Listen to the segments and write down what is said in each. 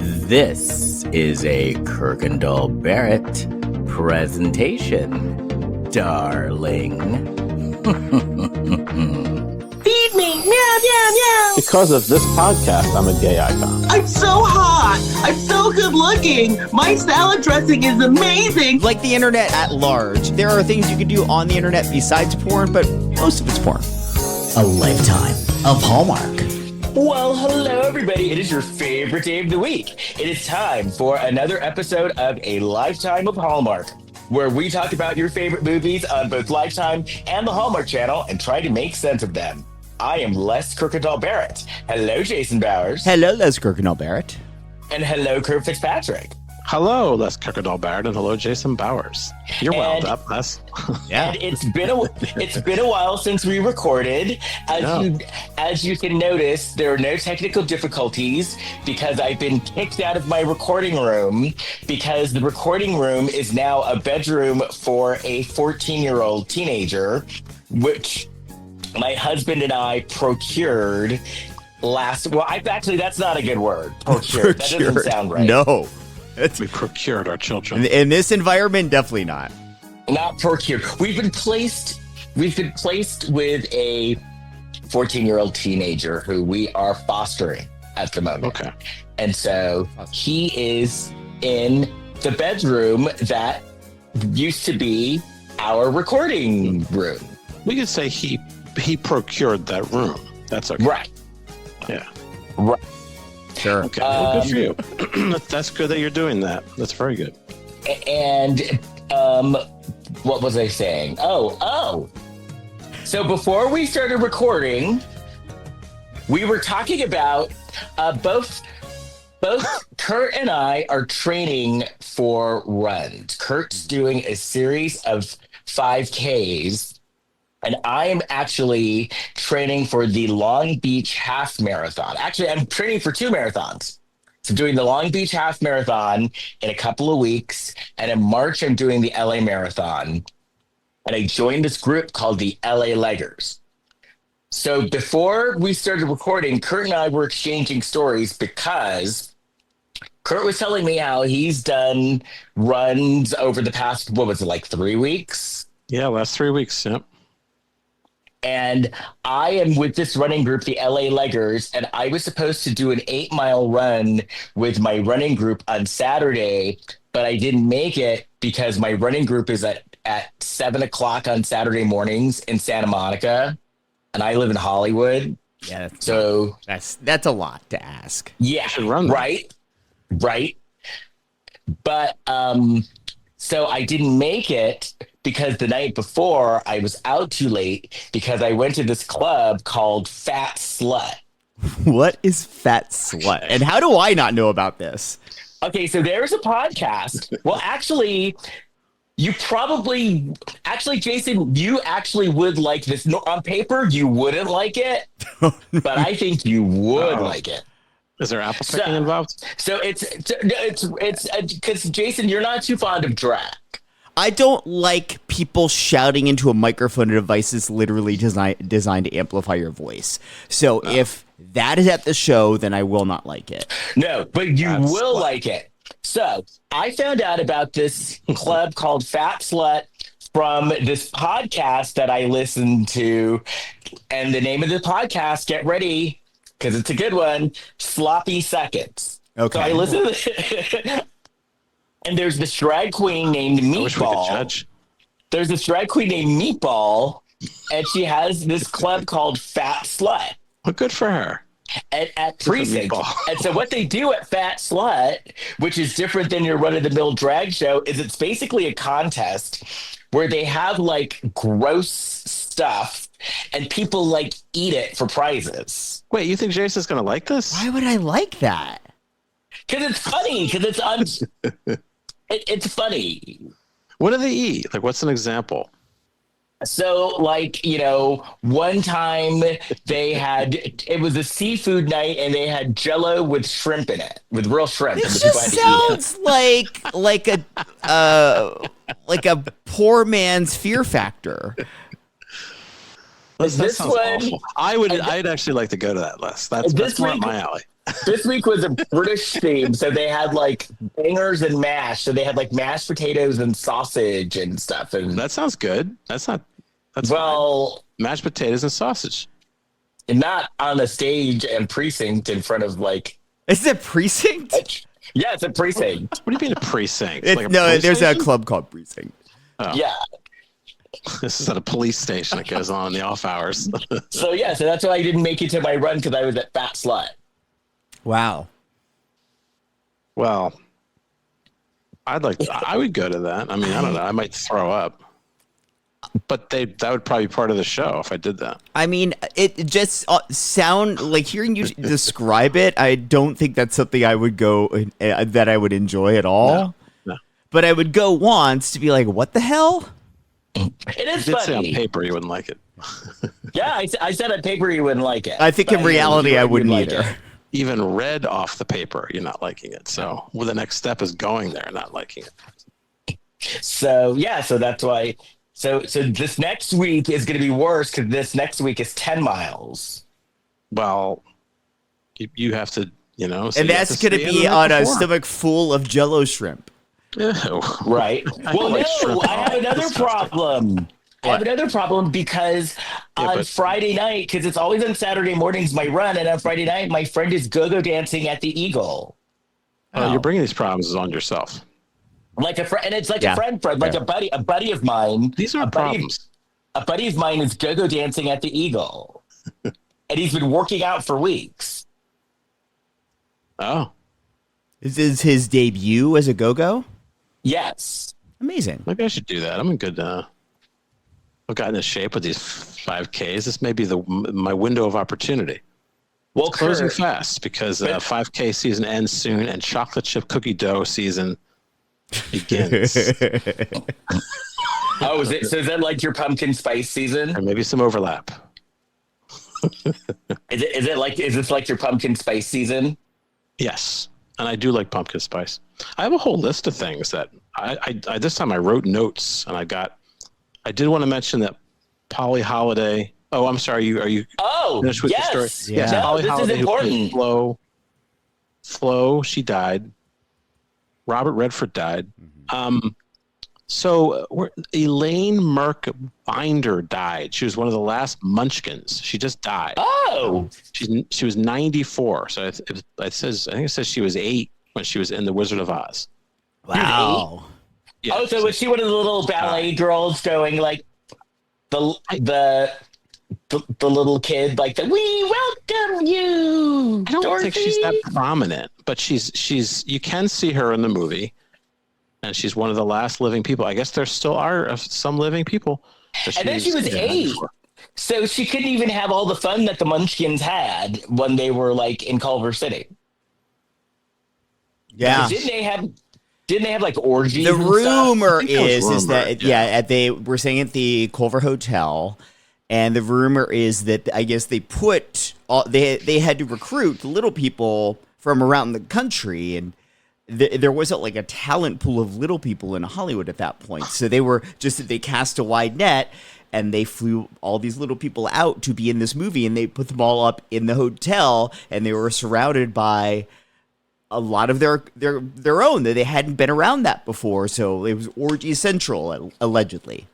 This is a Kirkendall Barrett presentation, darling. Feed me, meow, meow, meow. Because of this podcast, I'm a gay icon. I'm so hot. I'm so good looking. My salad dressing is amazing. Like the internet at large, there are things you can do on the internet besides porn, but most of it's porn. A lifetime of Hallmark. Well, hello, everybody. It is your favorite day of the week. It is time for another episode of A Lifetime of Hallmark, where we talk about your favorite movies on both Lifetime and the Hallmark Channel and try to make sense of them. I am Les Kirkendall Barrett. Hello, Jason Bowers. Hello, Les Kirkendall Barrett. And hello, Kurt Fitzpatrick. Hello, Les Kirkendall Barrett, and hello, Jason Bowers. You're wound up, Les. Yeah, and it's been a while since we recorded. As you can notice, there are no technical difficulties because I've been kicked out of my recording room because the recording room is now a bedroom for a 14-year-old teenager, which my husband and I procured actually, that's not a good word. Procured. That doesn't sound right. No. We procured our children. In this environment, definitely not. Not procured. We've been placed with a 14-year-old teenager who we are fostering at the moment. Okay. And so he is in the bedroom that used to be our recording room. We could say he procured that room. That's okay. Right. Yeah. Right. Sure. Okay. Well, good for you. That's good that you're doing that. That's very good. And what was I saying? Oh. So before we started recording, we were talking about both Kurt and I are training for runs. Kurt's doing a series of 5Ks. And I am actually training for the Long Beach Half Marathon. Actually, I'm training for 2 marathons. So I'm doing the Long Beach Half Marathon in a couple of weeks. And in March, I'm doing the LA Marathon. And I joined this group called the LA Leggers. So before we started recording, Kurt and I were exchanging stories because Kurt was telling me how he's done runs over the past, 3 weeks? Yeah, last 3 weeks, yep. And I am with this running group, the LA Leggers, and I was supposed to do an 8-mile run with my running group on Saturday, but I didn't make it because my running group is at 7 o'clock on Saturday mornings in Santa Monica, and I live in Hollywood. Yeah, that's a lot to ask. Yeah, you should run that. Right. But so I didn't make it because the night before I was out too late because I went to this club called Fat Slut. What is Fat Slut? And how do I not know about this? Okay, so there's a podcast. Well, actually, Jason, you actually would like this. No, on paper, you wouldn't like it, but I think you would like it. Is there apple picking involved? So it's because Jason, you're not too fond of drag. I don't like people shouting into a microphone device that's literally designed to amplify your voice. So if that is at the show, then I will not like it. No, but you will like it. So I found out about this club called Fat Slut from this podcast that I listened to. And the name of the podcast, get ready, because it's a good one, Sloppy Seconds. Okay. So I listened to it. And there's this drag queen named Meatball. I wish we could judge. There's this drag queen named Meatball, and she has this club called Fat Slut. Well, good for her. At Precinct. And so what they do at Fat Slut, which is different than your run-of-the-mill drag show, is it's basically a contest where they have like gross stuff and people like eat it for prizes. Wait, you think Jason's going to like this? Why would I like that? Because it's funny. Because it's funny. What do they eat? Like, what's an example? So, one time it was a seafood night and they had Jell-O with shrimp in it, with real shrimp. This just sounds like a poor man's Fear Factor. That sounds awful. I'd actually like to go to that list. That's not my alley. This week was a British theme, so they had like bangers and mash. So they had like mashed potatoes and sausage and stuff. And That sounds good. That's fine. Mashed potatoes and sausage. not on a stage and precinct in front of like. Is it Precinct? Yeah, it's a precinct. What do you mean a precinct? It- Like a no, police there's a station? club called Precinct. Oh. Yeah. This is at a police station that goes on in the off hours. So that's why I didn't make it to my run because I was at Fat Slut. Wow. Well, I would go to that. I mean, I don't know. I might throw up. But that would probably be part of the show if I did that. I mean, it just sound like hearing you describe it. I don't think that's something I would go that I would enjoy at all. No. But I would go once to be like, what the hell? It is You did say on funny. paper you wouldn't like it. Yeah, I said on paper you wouldn't like it. I think in But reality I wouldn't like either. it. Even read off the paper, you're not liking it. So the next step is going there, not liking it. So that's why. So this next week is going to be worse because this next week is 10 miles. Well, you have to, so And you have that's to going to stay be the on night a before. stomach full of Jello shrimp. Ew. Right. I Well, like no, shrimp. I have another Disgusting. problem. I have another problem because on but- Friday night, because it's always on Saturday mornings, my run, and on Friday night, my friend is go-go dancing at the Eagle. Oh, you're bringing these problems on yourself. Like a friend, and it's like Yeah. a friend, like a buddy of mine. These aren't problems. A buddy of mine is go-go dancing at the Eagle, and he's been working out for weeks. Oh, This is his debut as a go-go? Yes. Amazing. maybe I should do that. I'm in good. I've gotten in shape with these 5Ks. This may be my window of opportunity. Well, Closing Kurt, fast because 5K season ends soon and chocolate chip cookie dough season begins. oh, is that like your pumpkin spice season? Or maybe some overlap. Is this like your pumpkin spice season? Yes, and I do like pumpkin spice. I have a whole list of things that I this time I wrote notes and I did want to mention that Polly Holiday. Oh, I'm sorry. Are you Oh, finished with yes. the story? Yeah. No, Polly this Holiday, is who played important. Flo, she died. Robert Redford died. So Elaine Merck Binder died. She was one of the last Munchkins. She just died. Oh, She was 94. So I think it says she was 8 when she was in The Wizard of Oz. Wow. Yeah, oh, so was she one of the little ballet girls going like the little kid like we welcome you? I don't Dorothy? think she's that prominent, but she's you can see her in the movie, and she's one of the last living people. I guess there still are some living people. And then she was 8. So she couldn't even have all the fun that the Munchkins had when they were like in Culver City. Yeah. Didn't they have like orgies? The and stuff? rumor I think it was is that rumored, they were staying at the Culver Hotel, and the rumor is that I guess they put they had to recruit little people from around the country, and there wasn't like a talent pool of little people in Hollywood at that point. So they cast a wide net, and they flew all these little people out to be in this movie, and they put them all up in the hotel, and they were surrounded by a lot of their own that they hadn't been around that before. So it was orgy central, allegedly.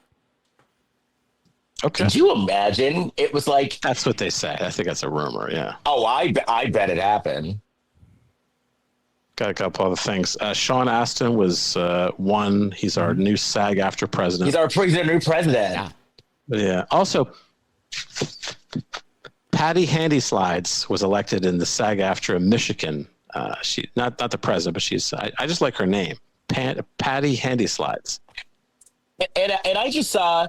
Okay, Could you imagine? It was like, that's what they say. I think that's a rumor. Yeah, oh, I bet it happened. got a couple other things. Sean Astin was one. He's our new SAG-AFTRA president. He's our new president. Yeah. Also, Patty Handy Slides was elected in the SAG-AFTRA Michigan. She not the president, but she's. I just like her name, Patty Handy Slides. And I just saw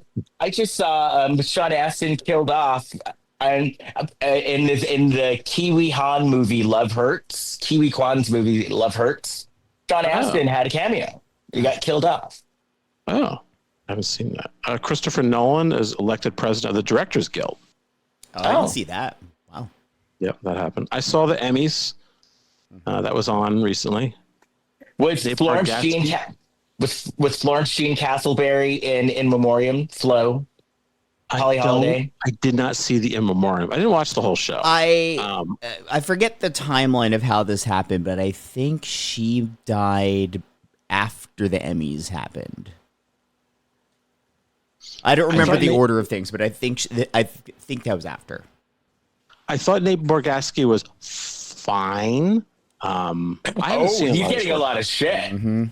Sean Astin killed off and in the Kiwi Han movie Love Hurts, Kiwi Kwan's movie Love Hurts. Sean Astin had a cameo. He got killed off. Oh, I haven't seen that. Christopher Nolan is elected president of the Directors Guild. I didn't see that. Wow. Yep, that happened. I saw the Emmys. That was on recently. Was Dave Florence Bargatze. Jean Castleberry in Memoriam Flo? Holly Holiday? I did not see the in memoriam. I didn't watch the whole show. I forget the timeline of how this happened, but I think she died after the Emmys happened. I don't remember the order of things, but I think that was after. I thought Nate Bargatze was fine. He's getting a lot of shit. Mm-hmm.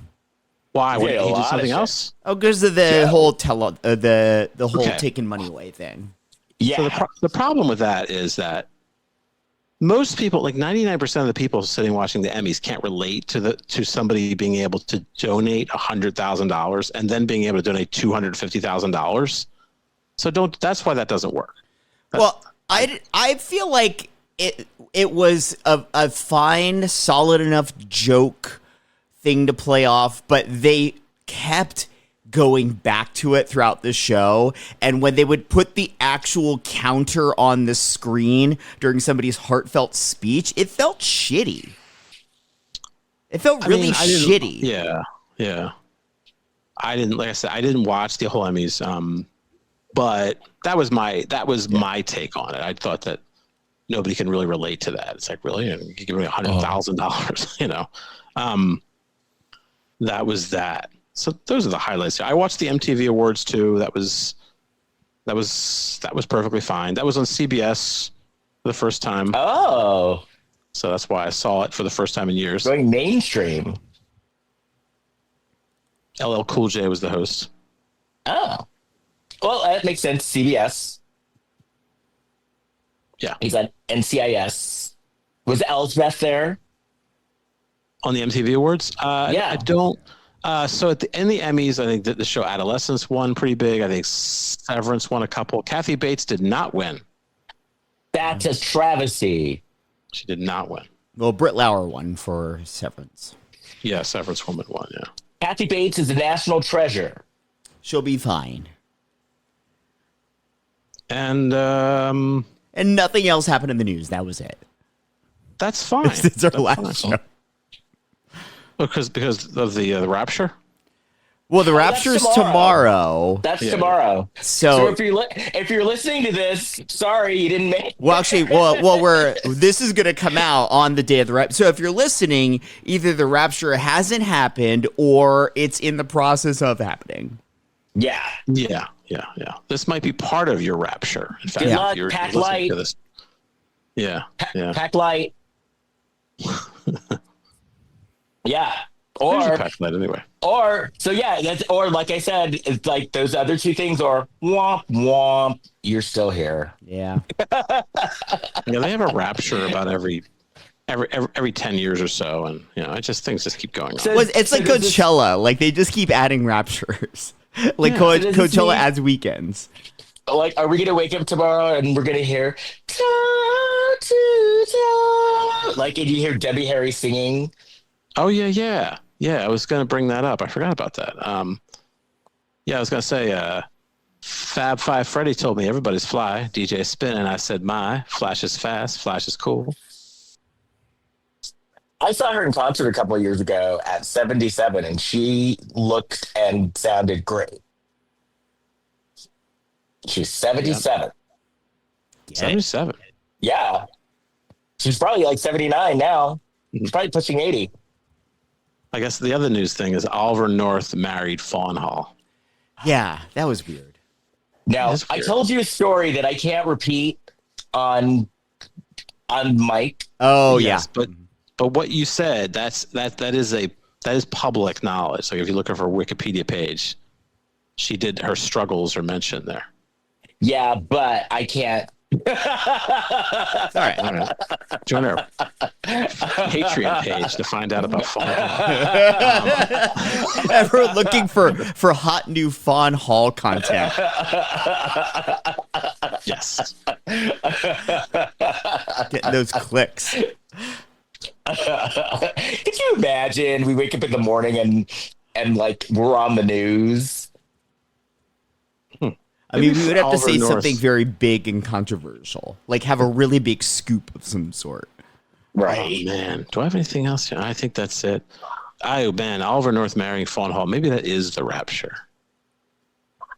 Why? Would he do something else? Oh, because of the whole the whole taking money away thing. Yeah. So the problem with that is that most people, like 99% of the people sitting watching the Emmys, can't relate to somebody being able to donate $100,000 and then being able to donate $250,000. So that's why that doesn't work. I feel like it was a fine, solid enough joke thing to play off, but they kept going back to it throughout the show, and when they would put the actual counter on the screen during somebody's heartfelt speech, it felt shitty. It felt really shitty. Yeah. I didn't, like I said, I didn't watch the whole Emmys, but that was my take on it. I thought that nobody can really relate to that. It's like, really, you give me $100,000, you know. That was that. So those are the highlights. I watched the MTV Awards too. That was perfectly fine. That was on CBS for the first time. Oh, so that's why I saw it for the first time in years. Going mainstream. LL Cool J was the host. Oh, well, that makes sense. CBS. Yeah, he's at NCIS. Was Elsbeth there on the MTV Awards? Yeah, I don't. So in the Emmys, I think that the show Adolescence won pretty big. I think Severance won a couple. Kathy Bates did not win. That's a travesty. She did not win. Well, Britt Lauer won for Severance. Yeah, Severance woman won, yeah. Kathy Bates is a national treasure. She'll be fine. And nothing else happened in the news. That was it. That's fine. It's our last show. Because of the Rapture? Well, the Rapture's tomorrow. That's tomorrow. So if you're listening to this, sorry you didn't make. Well, actually, this is going to come out on the day of the Rapture. So if you're listening, either the Rapture hasn't happened or it's in the process of happening. Yeah. This might be part of your Rapture. In fact, Good luck, you're pack listening light. to this. Yeah. Pack light. Yeah. Or pack light anyway. Or like I said, it's like those other two things are womp womp. You're still here. Yeah. Yeah, they have a Rapture about every 10 years or so, and things just keep going on. Well, it's like Coachella. Like they just keep adding Raptures. Like Coachella adds weekends. Like, are we gonna wake up tomorrow and we're gonna hear like, and you hear Debbie Harry singing? Oh yeah. I was gonna bring that up. I forgot about that. I was gonna say, Fab Five Freddy told me everybody's fly. DJ spin, and I said, my Flash is fast. Flash is cool. I saw her in concert a couple of years ago at 77, and she looked and sounded great. She's 77. Yeah. 77. Yeah. She's probably like 79 now. She's probably pushing 80. I guess the other news thing is Oliver North married Fawn Hall. Yeah, that was weird. Now, I told you a story that I can't repeat on mic. Oh, yes, yeah. But what you said, that is public knowledge. Like if you look at her Wikipedia page, her struggles are mentioned there. Yeah, but I can't. All right. Join our Patreon page to find out about Fawn Hall. Everyone looking for hot new Fawn Hall content. Yes. Getting those clicks. Could you imagine we wake up in the morning and like we're on the news? I mean, we would have to say something very big and controversial, like have a really big scoop of some sort. Right. Oh, man. Do I have anything else? I think that's it. Oh, man. Oliver North marrying Fawn Hall. Maybe that is the Rapture.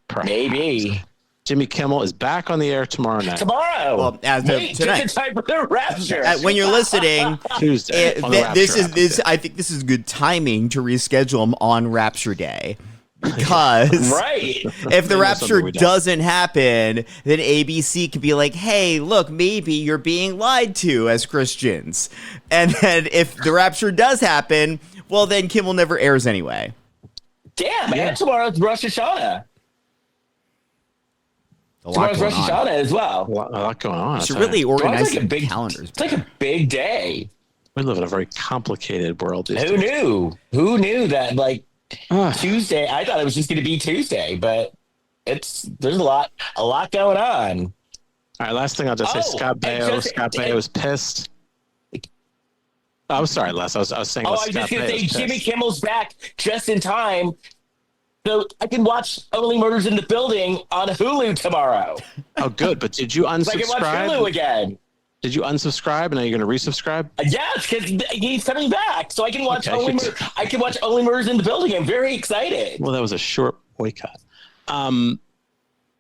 Perhaps. Maybe. Jimmy Kimmel is back on the air tomorrow night. Tomorrow. Well, as of Wait, tonight. just in time for the Rapture. When you're listening, Tuesday. on the this Rapture is episode. I think this is good timing to reschedule them on Rapture Day. Because Right. if the Maybe Rapture something we don't. doesn't happen, then ABC could be like, hey, look, maybe you're being lied to as Christians. And then if the Rapture does happen, well, then Kimmel never airs anyway. Damn, man. Tomorrow's Rosh Hashanah. Tomorrow's Rosh Hashanah as well. A lot going on. Should really organize It's like a big calendars. It's like a big day. We live in a very complicated world. these Who days. knew? Who knew that like Tuesday? I thought it was just going to be Tuesday, but there's a lot going on. All right, last thing I'll just say, Scott Baio was pissed. I'm sorry, Les. I was saying. I was just going to say Jimmy Kimmel's back just in time, so I can watch Only Murders in the Building on Hulu tomorrow. Oh, good. But did you So I can watch Hulu unsubscribe? again. Did you unsubscribe and are you going to resubscribe? Yes, because he's coming back, so I can watch Okay. I can watch Only Murders in the Building. I'm very excited. Well, that was a short boycott.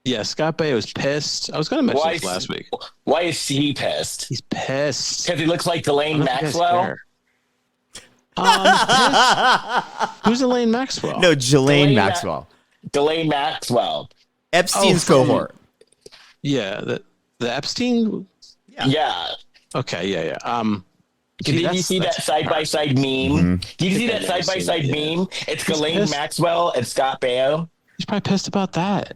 Yeah, Scott Baio was pissed. I was going to mention this last week. Why is he pissed? He's pissed. Because he looks like I Ghislaine don't know if you guys Maxwell. care. Pissed? Who's Elaine Maxwell? No, Ghislaine Ghislaine Maxwell. Ghislaine Maxwell. Epstein's from- cohort. Yeah, the Epstein. Yeah. Okay, yeah. Did you see that side by side meme? Mm-hmm. Did you see that I've side never by seen side that, yeah. meme? It's Ghislaine pissed. Maxwell and Scott Baio. He's probably pissed about that.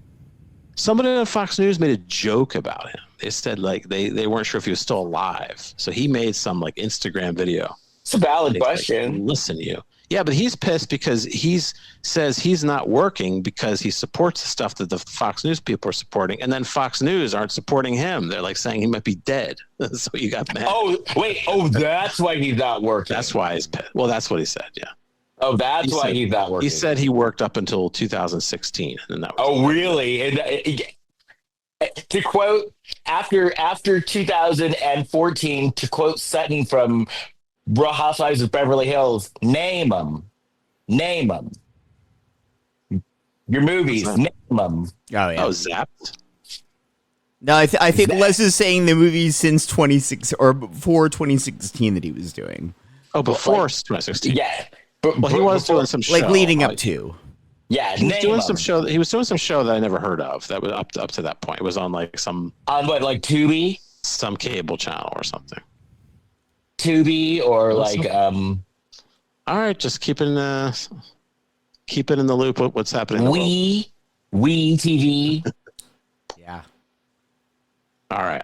Somebody on Fox News made a joke about him. They said like they weren't sure if he was still alive, so he made some like Instagram video. It's a valid They, like, question. listen to you. Yeah, but he's pissed because says he's not working because he supports the stuff that the Fox News people are supporting, and then Fox News aren't supporting him. They're like saying he might be dead. So you got mad. Oh, wait. Oh, that's why he's not working. That's why he's pissed. Well, that's what he said. Yeah, Oh, that's why he's not working. he said he worked up until 2016, and that was Oh, really? And to quote after 2014, to quote Sutton from Real Housewives of Beverly Hills, name them. Your movies, name them. Oh, yeah. oh Zapped. No, I think Les is saying the movies since 2016 or before 2016 that he was doing. Oh, before 2016. Yeah. Well, he was doing some show. Like leading up to. Yeah, He was name doing 'em. some show. He was doing some show that I never heard of. That was up to that point. It was on like some On what, like Tubi? cable channel or something. Tubi or like All right, just keep it in the loop. What's happening? In the world. We TV. Yeah. All right.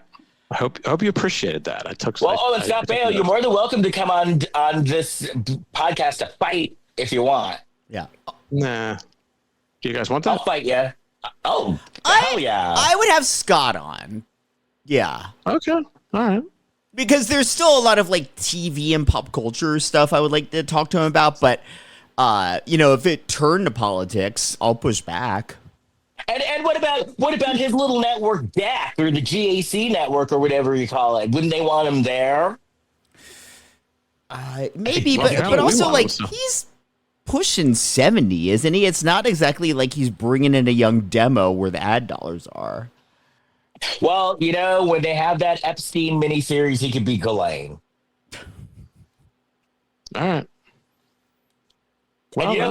I hope you appreciated that. I took. Well, I- and I Scott took Baio, notes. you're more than welcome to come on this podcast to fight if you want. Yeah. Nah. Do you guys want I'll that? fight you. Oh, hell yeah. I would have Scott on. Yeah. Okay. All right. Because there's still a lot of like TV and pop culture stuff I would like to talk to him about, but if it turned to politics, I'll push back. And what about his little network DAC or the GAC network or whatever you call it? Wouldn't they want him there? Maybe, Well, but yeah, but we also want like him, so. he's pushing 70, isn't he? It's not exactly like he's bringing in a young demo where the ad dollars are. Well, when they have that Epstein miniseries, he could be Ghislaine. All right. And Well, you know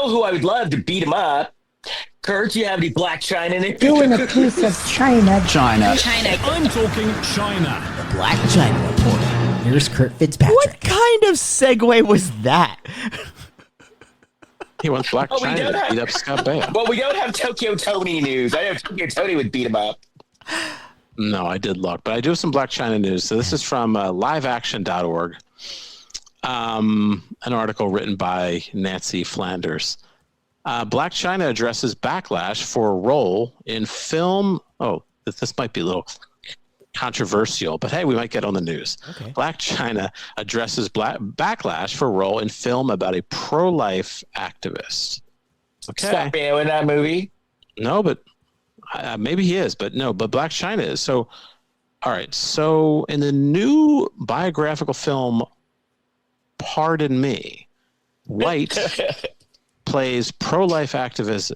who I would love to beat him up? Kurt, you have any Blac Chyna in it? Doing a piece of China. I'm talking China. The Blac Chyna Report. Here's Kurt Fitzpatrick. What kind of segue was that? he wants Blac we Chyna don't to have- beat up Scott Baio. Well, we don't have Tokyo Tony news. I know Tokyo Tony would beat him up. No, I did look, but I do have some Blac Chyna news. So this is from liveaction.org. An article written by Nancy Flanders. Blac Chyna addresses backlash for a role in film. Oh, this might be a little controversial, but hey, we might get on the news. Okay. Blac Chyna addresses backlash for a role in film about a pro-life activist. Okay. Scott Baio in that movie. No, but maybe he is, but no, but Blac Chyna is. So, all right. So in the new biographical film, Pardon Me, White plays pro-life activist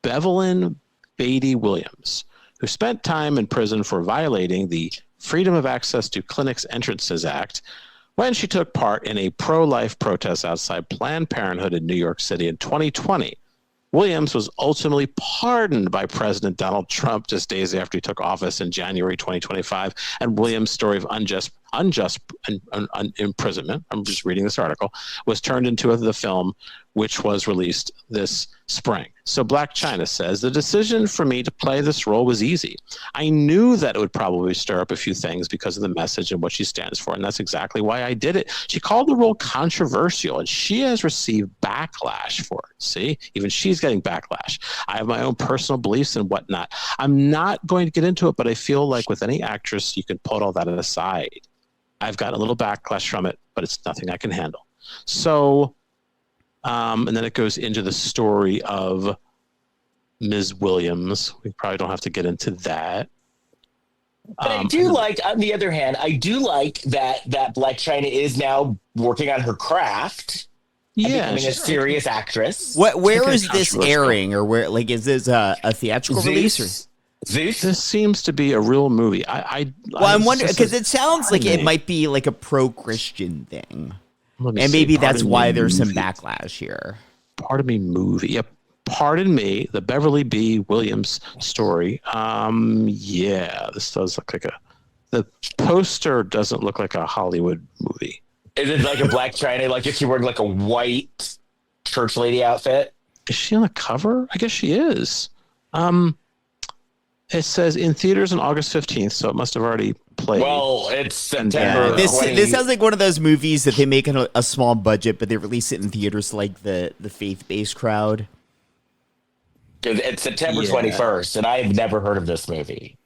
Bevelyn Beatty Williams, who spent time in prison for violating the Freedom of Access to Clinics Entrances Act when she took part in a pro-life protest outside Planned Parenthood in New York City in 2020. Williams was ultimately pardoned by President Donald Trump just days after he took office in January 2025. And Williams' story of unjust imprisonment, I'm just reading this article, was turned into the film, which was released this spring. So Blac Chyna says, the decision for me to play this role was easy. I knew that it would probably stir up a few things because of the message and what she stands for, and that's exactly why I did it. She called the role controversial, and she has received backlash for it. See, even she's getting backlash. I have my own personal beliefs and whatnot. I'm not going to get into it, but I feel like with any actress, you can put all that aside. I've got a little backlash from it, but it's nothing I can handle. So, and then it goes into the story of Ms. Williams. We probably don't have to get into that. But I do like, on the other hand, I do like that Blac Chyna is now working on her craft. Yeah, becoming a serious actress. Where is this airing, or where? Like, is this a theatrical release? Or? Zeus? This seems to be a real movie. I'm wondering because it sounds like it might be like a pro-Christian thing, and maybe that's why there's some backlash here. Pardon me, movie. Yep. Pardon me, the Beverly B. Williams story. Yeah, this does look like the poster doesn't look like a Hollywood movie. Is it like a Blac Chyna? Like if she wearing like a white church lady outfit? Is she on the cover? I guess she is. It says in theaters on August 15th, so it must have already played. Well, it's September. This sounds like one of those movies that they make a small budget, but they release it in theaters like the faith-based crowd. It's September 21st, and I've never heard of this movie.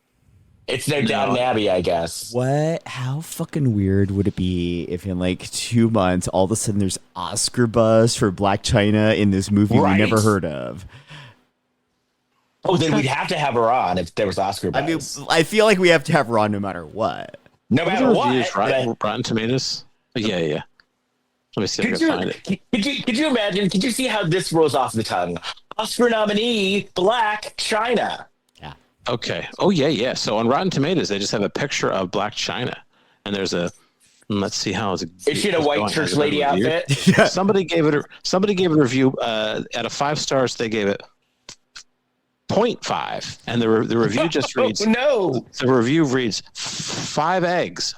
It's no Downton Abbey, I guess. What? How fucking weird would it be if in like 2 months, all of a sudden there's Oscar buzz for Blac Chyna in this movie we never heard of? Oh, then we'd have to have her on if there was Oscar buzz. I mean, I feel like we have to have her on no matter what. No matter what. Rotten Tomatoes? Yeah. Let me see if I can find it. Could you imagine? Could you see how this rolls off the tongue? Oscar nominee, Blac Chyna. Yeah. Okay. Oh, yeah. So on Rotten Tomatoes, they just have a picture of Blac Chyna. And there's let's see how is she in a white church lady outfit? Yeah. Somebody gave it a review out of 5 stars. They gave it 0.5, and the review just reads no. The review reads 5 eggs.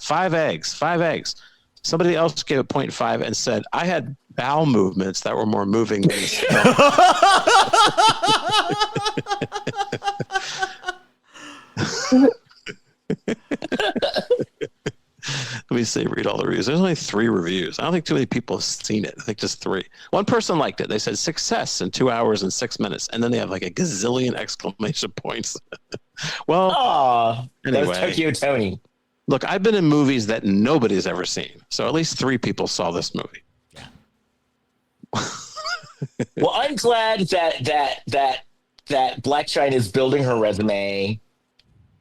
Somebody else gave it 0.5 and said I had bowel movements that were more moving than this film. Let me see, read all the reviews. There's only 3 reviews. I don't think too many people have seen it. I think just 3. One person liked it. They said success in 2 hours and 6 minutes. And then they have like a gazillion exclamation points. Well, anyway. That was Tokyo Tony. Look, I've been in movies that nobody's ever seen. So at least 3 people saw this movie. Yeah. Well, I'm glad that Blac Chyna is building her resume,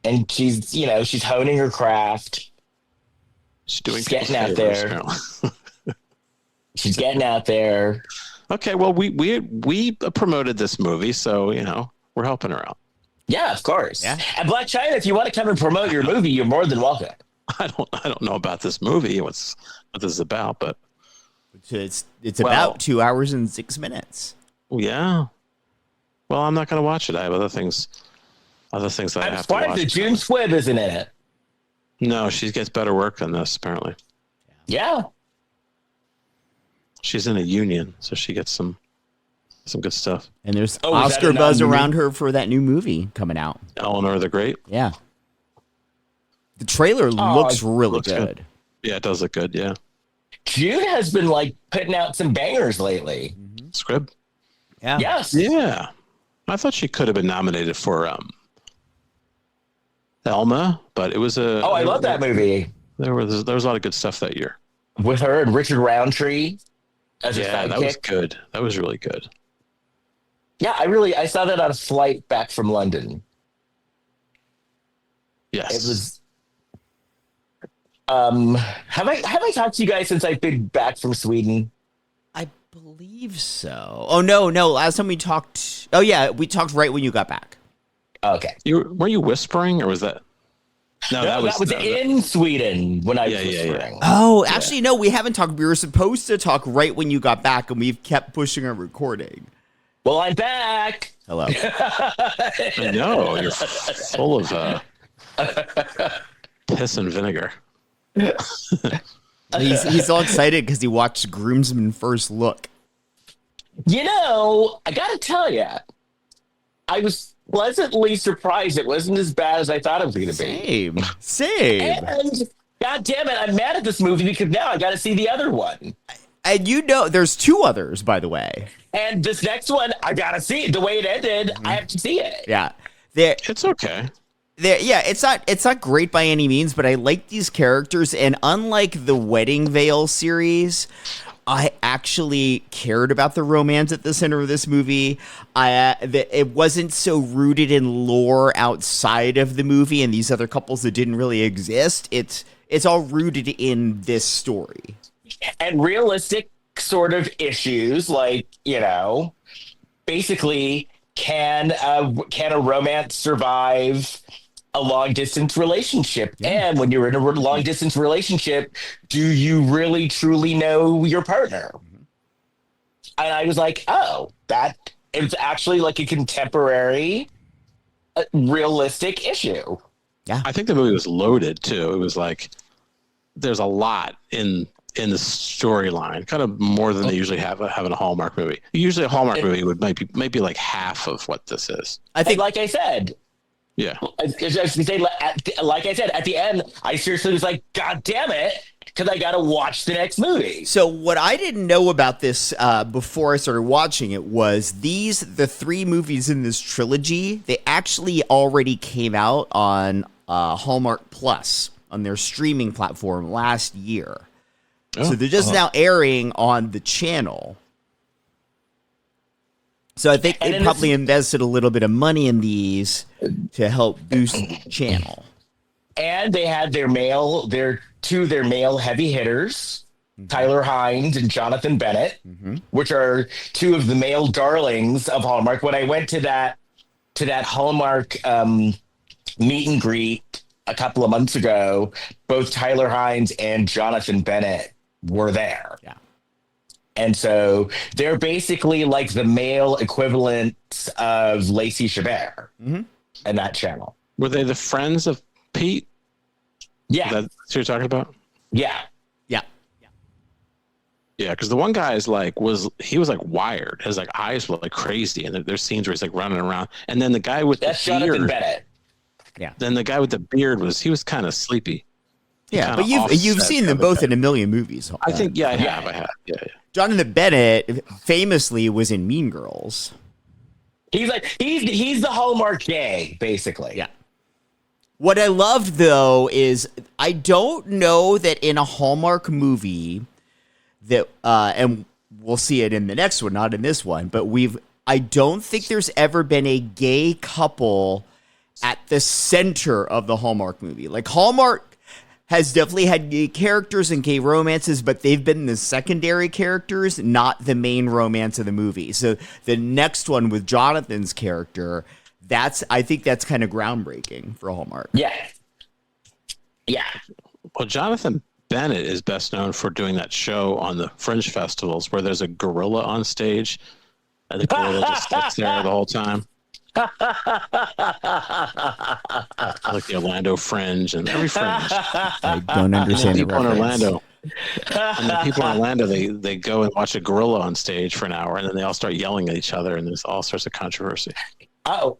and she's honing her craft. She's getting out there. She's getting out there. Okay, well, we promoted this movie, so we're helping her out. Yeah, of course. Yeah. And Blac Chyna, if you want to come and promote your movie, you're more than welcome. I don't know about this movie, what this is about, but it's about 2 hours and 6 minutes. Yeah. Well, I'm not going to watch it. I have other things that I have to watch. I'm surprised that June Squibb isn't in it. No, she gets better work than this, apparently. Yeah. She's in a union, so she gets some good stuff. And there's Oscar buzz around her for that new movie coming out. Eleanor the Great? Yeah. The trailer looks really good. Yeah, it does look good, yeah. June has been putting out some bangers lately. Mm-hmm. Squibb? Yeah. Yes. Yeah. I thought she could have been nominated for Thelma, but it was a... Oh, I love that movie. There was a lot of good stuff that year. With her and Richard Roundtree as a sidekick. That was good. That was really good. Yeah, I saw that on a flight back from London. Yes. It was... have I talked to you guys since I've been back from Sweden? I believe so. Oh, no. Last time we talked... Oh, yeah, we talked right when you got back. Okay. Were you whispering, or was that? No, that was in Sweden when I was whispering. Oh, actually, no, we haven't talked. We were supposed to talk right when you got back, and we've kept pushing our recording. Well, I'm back. Hello. I know, you're full of piss and vinegar. He's all excited because he watched Groomsmen First Look. You know, I got to tell you, I was pleasantly surprised it wasn't as bad as I thought it was going to be. Same. And God damn it, I'm mad at this movie because now I got to see the other one. And you know, there's 2 others, by the way. And this next one, I got to see it. The way it ended, I have to see it. Yeah. It's okay. It's not great by any means, but I like these characters. And unlike the Wedding Veil series, I actually cared about the romance at the center of this movie. It wasn't so rooted in lore outside of the movie and these other couples that didn't really exist. It's all rooted in this story. And realistic sort of issues like, you know, basically, can a romance survive a long distance relationship? Yeah. And when you're in a long distance relationship, do you really truly know your partner? And I was like, oh, that is actually like a contemporary, realistic issue. Yeah. I think the movie was loaded too. It was like, there's a lot in the storyline, kind of more than they usually have in a Hallmark movie. Usually a Hallmark movie would maybe like half of what this is. I think, like I said, yeah. Like I said, at the end, I seriously was like, God damn it, because I got to watch the next movie. So what I didn't know about this before I started watching it was the 3 movies in this trilogy, they actually already came out on Hallmark Plus on their streaming platform last year. So they're just now airing on the channel. So I think they probably invested a little bit of money in these to help boost the channel. And they had their male heavy hitters, Tyler Hynes and Jonathan Bennett, which are 2 of the male darlings of Hallmark. When I went to that Hallmark meet and greet a couple of months ago, both Tyler Hynes and Jonathan Bennett were there. Yeah. And so they're basically like the male equivalents of Lacey Chabert in that channel. Were they the friends of Pete? Yeah. That's what you're talking about? Yeah. Yeah. Yeah, because the one guy is like was like wired. His like eyes were like crazy, and there's scenes where he's like running around. And then the guy with that's the beard, Jonathan Bennett. Yeah. Then the guy with the beard was kind of sleepy. Yeah, but you've seen them both in a million movies. I think I have. Yeah. Jonathan Bennett famously was in Mean Girls. He's the Hallmark gay, basically. Yeah. What I loved though is I don't know that in a Hallmark movie that and we'll see it in the next one, not in this one, but I don't think there's ever been a gay couple at the center of the Hallmark movie. Like Hallmark has definitely had gay characters and gay romances, but they've been the secondary characters, not the main romance of the movie. So the next one with Jonathan's character, I think that's kind of groundbreaking for Hallmark. Yeah. Yeah. Well, Jonathan Bennett is best known for doing that show on the Fringe festivals where there's a gorilla on stage and the gorilla just sits there the whole time. Like the Orlando Fringe and every Fringe. I don't understand the reference. The people in Orlando, they go and watch a gorilla on stage for an hour, and then they all start yelling at each other, and there's all sorts of controversy. Oh,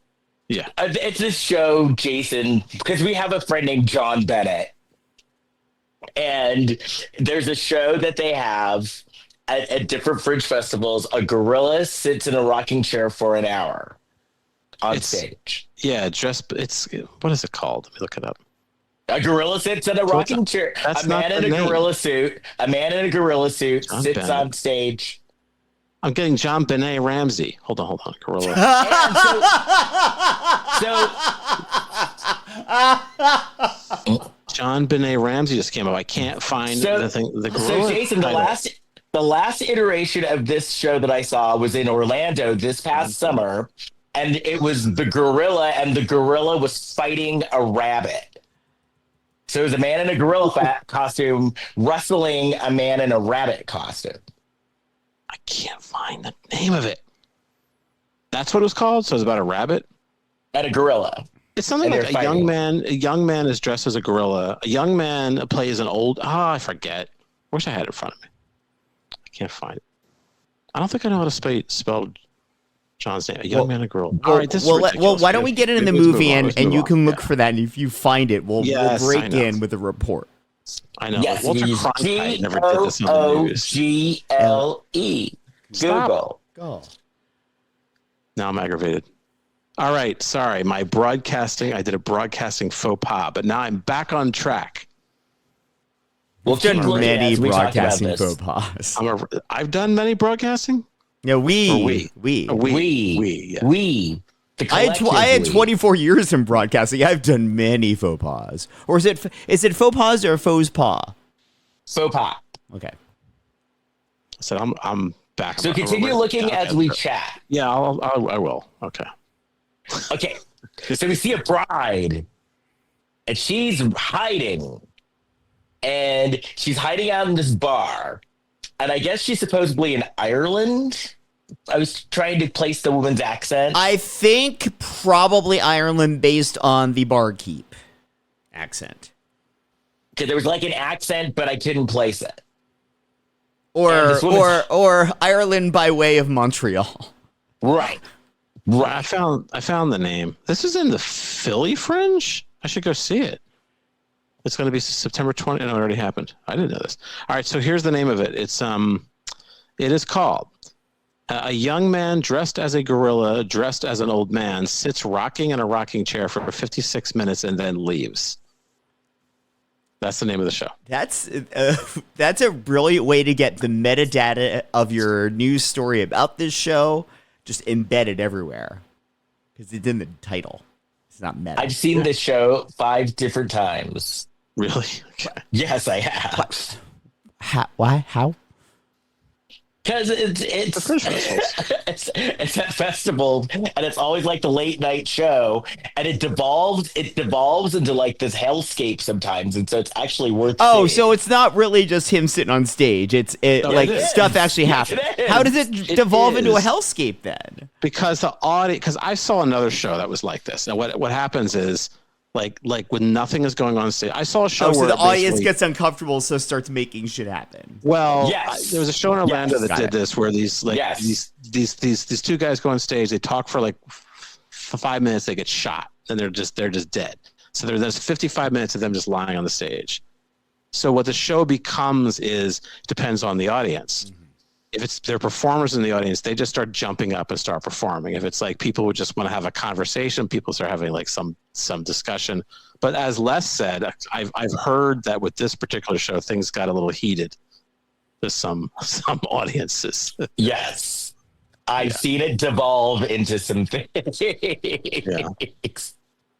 yeah. It's this show, Jason, because we have a friend named JonBenét, and there's a show that they have at different Fringe festivals. A gorilla sits in a rocking chair for an hour. On stage. Yeah, what is it called? Let me look it up. A gorilla sits in a rocking chair. A man in a gorilla suit sits on stage. I'm getting JonBenét Ramsey. Hold on. Gorilla. JonBenét Ramsey just came up. I can't find the thing. The gorilla. So Jason, the last iteration of this show that I saw was in Orlando this past summer. and it was the gorilla, and the gorilla was fighting a rabbit. So it was a man in a gorilla costume wrestling a man in a rabbit costume. I can't find the name of it. That's what it was called? So it's about a rabbit? And a gorilla. It's something like a young man is dressed as a gorilla. A young man plays an old, I forget. Wish I had it in front of me. I can't find it. I don't think I know how to spell John's name. A young man, a gorilla. All right, this is ridiculous. Why don't we get in the movie and you can look for that, and if you find it, we'll break in with a report. I know. Yes, Walter Cronkite never did this on the news. Google. Stop. Go. Now I'm aggravated. All right, sorry. I did a broadcasting faux pas, but now I'm back on track. We've done many broadcasting faux pas. I've done many broadcasting? No, we. I had 24 years in broadcasting. I've done many faux pas. Or is it faux pas or faux pas? Faux pas. Okay. So I'm back. So continue looking as we chat. Yeah, I will. Okay. Okay. So we see a bride, and she's hiding. And she's hiding out in this bar. And I guess she's supposedly in Ireland. I was trying to place the woman's accent. I think probably Ireland based on the barkeep accent. Because there was like an accent, but I couldn't place it. Or Ireland by way of Montreal. Right. I found the name. This is in the Philly Fringe? I should go see it. It's going to be September 20th. No, it already happened. I didn't know this. All right, so here's the name of it. It is called A Young Man Dressed as a Gorilla, Dressed as an Old Man, Sits Rocking in a Rocking Chair for 56 minutes and then leaves. That's the name of the show. That's a brilliant way to get the metadata of your news story about this show just embedded everywhere. Because it's in the title. It's not meta. I've seen this show 5 different times. Really? Okay. Yes, I have. Why? How? Because it's that festival, and it's always like the late night show, and it devolves into like this hellscape sometimes, and so it's actually worth. Oh, seeing. So it's not really just him sitting on stage. It stuff actually happens. How does it devolve into a hellscape then? Because the audience. Because I saw another show that was like this, and what happens is. Like when nothing is going on stage. I saw a show where the audience gets uncomfortable, so starts making shit happen. Well, there was a show in Orlando that did this, where these two guys go on stage. They talk for like 5 minutes. They get shot, and they're just dead. So there's 55 minutes of them just lying on the stage. So what the show becomes depends on the audience. Mm-hmm. If it's their performers in the audience, they just start jumping up and start performing. If it's like people who just want to have a conversation, people start having like some discussion. But as Les said, I've heard that with this particular show, things got a little heated to some audiences. Yes, I've seen it devolve into some things. Yeah.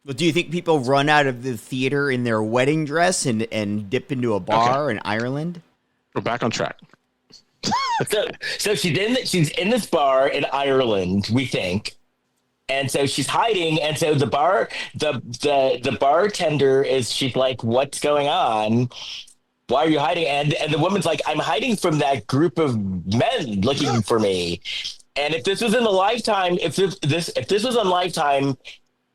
Well, do you think people run out of the theater in their wedding dress and dip into a bar in Ireland? We're back on track. So she's in this bar in Ireland, we think, and so she's hiding. And so the bartender she's like, "What's going on? Why are you hiding?" And the woman's like, "I'm hiding from that group of men looking for me." And if this was in the Lifetime, if this was on Lifetime,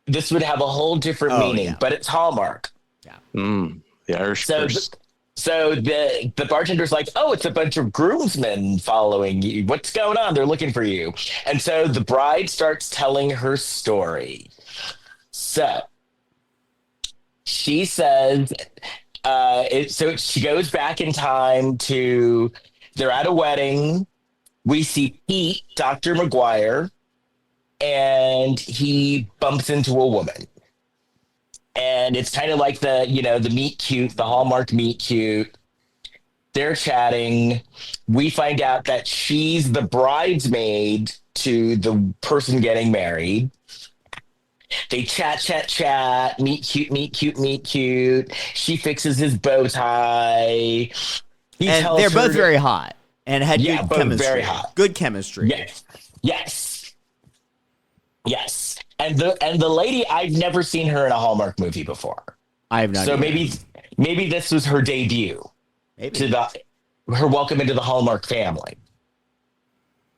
this would have a whole different meaning. Yeah. But it's Hallmark. Yeah. The Irish curse. So the bartender's like, "Oh, it's a bunch of groomsmen following you. What's going on? They're looking for you." And so the bride starts telling her story. So she says, so she goes back in time to, they're at a wedding. We see Pete, Dr. McGuire, and he bumps into a woman. And it's kind of like the meet cute, the Hallmark meet cute. They're chatting. We find out that she's the bridesmaid to the person getting married. They chat, meet cute. She fixes his bow tie. And they're both very hot and had good chemistry. Very hot. Good chemistry. Yes. Yes. And the lady, I've never seen her in a Hallmark movie before. I have not. So either. maybe this was her debut. Maybe. To her welcome into the Hallmark family.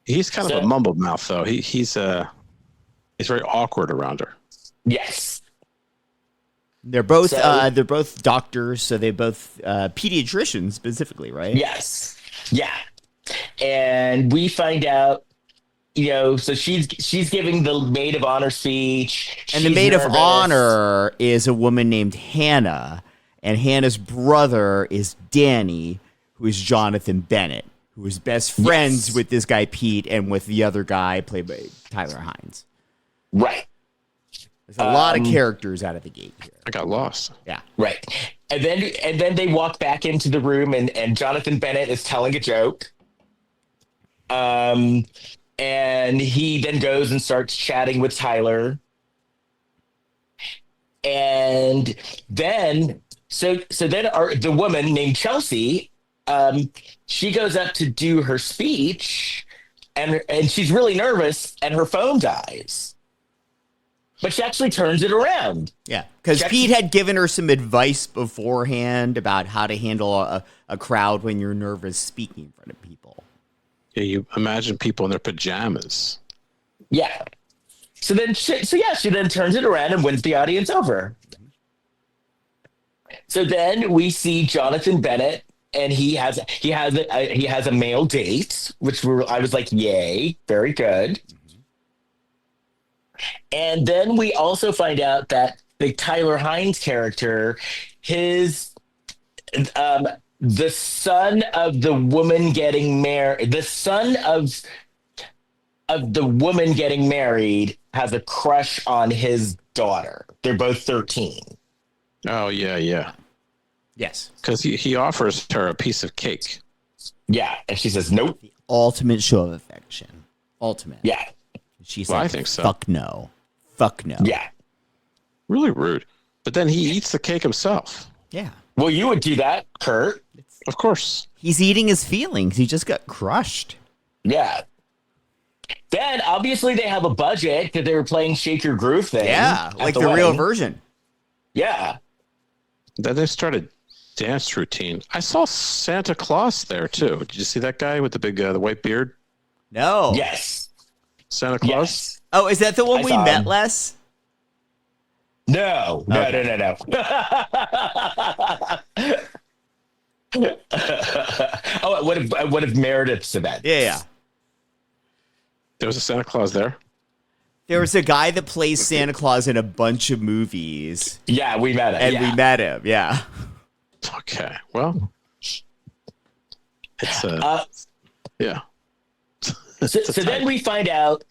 He's kind of a mumble mouth, though. He's very awkward around her. Yes. They're both doctors, so they both pediatricians specifically, right? Yes. Yeah. And we find out, so she's giving the maid of honor speech. And the maid of honor is a woman named Hannah, and Hannah's brother is Danny, who is Jonathan Bennett, who is best friends with this guy Pete and with the other guy played by Tyler Hynes. Right. There's a lot of characters out of the gate here. I got lost. Yeah. Right. And then they walk back into the room and Jonathan Bennett is telling a joke. And he then goes and starts chatting with Tyler. And then the woman named Chelsea, she goes up to do her speech and she's really nervous and her phone dies. But she actually turns it around. Yeah, because Pete had given her some advice beforehand about how to handle a crowd when you're nervous speaking in front of people. Yeah, you imagine people in their pajamas. Yeah. So she then turns it around and wins the audience over. So then we see Jonathan Bennett, and he has a male date, which I was like, yay, very good. And then we also find out that the Tyler Hynes character, the son of the woman getting married, has a crush on his daughter. They're both 13. Oh, yeah. Yes. Because he offers her a piece of cake. Yeah, and she says, nope. The ultimate show of affection. Ultimate. Yeah. She said, well, I think so. Fuck no. Fuck no. Yeah. Really rude. But then he eats the cake himself. Yeah. Well, you would do that, Kurt. Of course. He's eating his feelings. He just got crushed. Yeah. Then, obviously, they have a budget because they were playing Shake Your Groove thing. Yeah, like the real version. Yeah. Then they started dance routine. I saw Santa Claus there, too. Did you see that guy with the big the white beard? No. Yes. Santa Claus? Yes. Oh, is that the one we met, him. Les? No. Okay. Oh, what if Meredith's event? Yeah. There was a Santa Claus there? There was a guy that plays Santa Claus in a bunch of movies. Yeah, we met him. And we met him, yeah. Okay, well. It's, yeah. So then we find out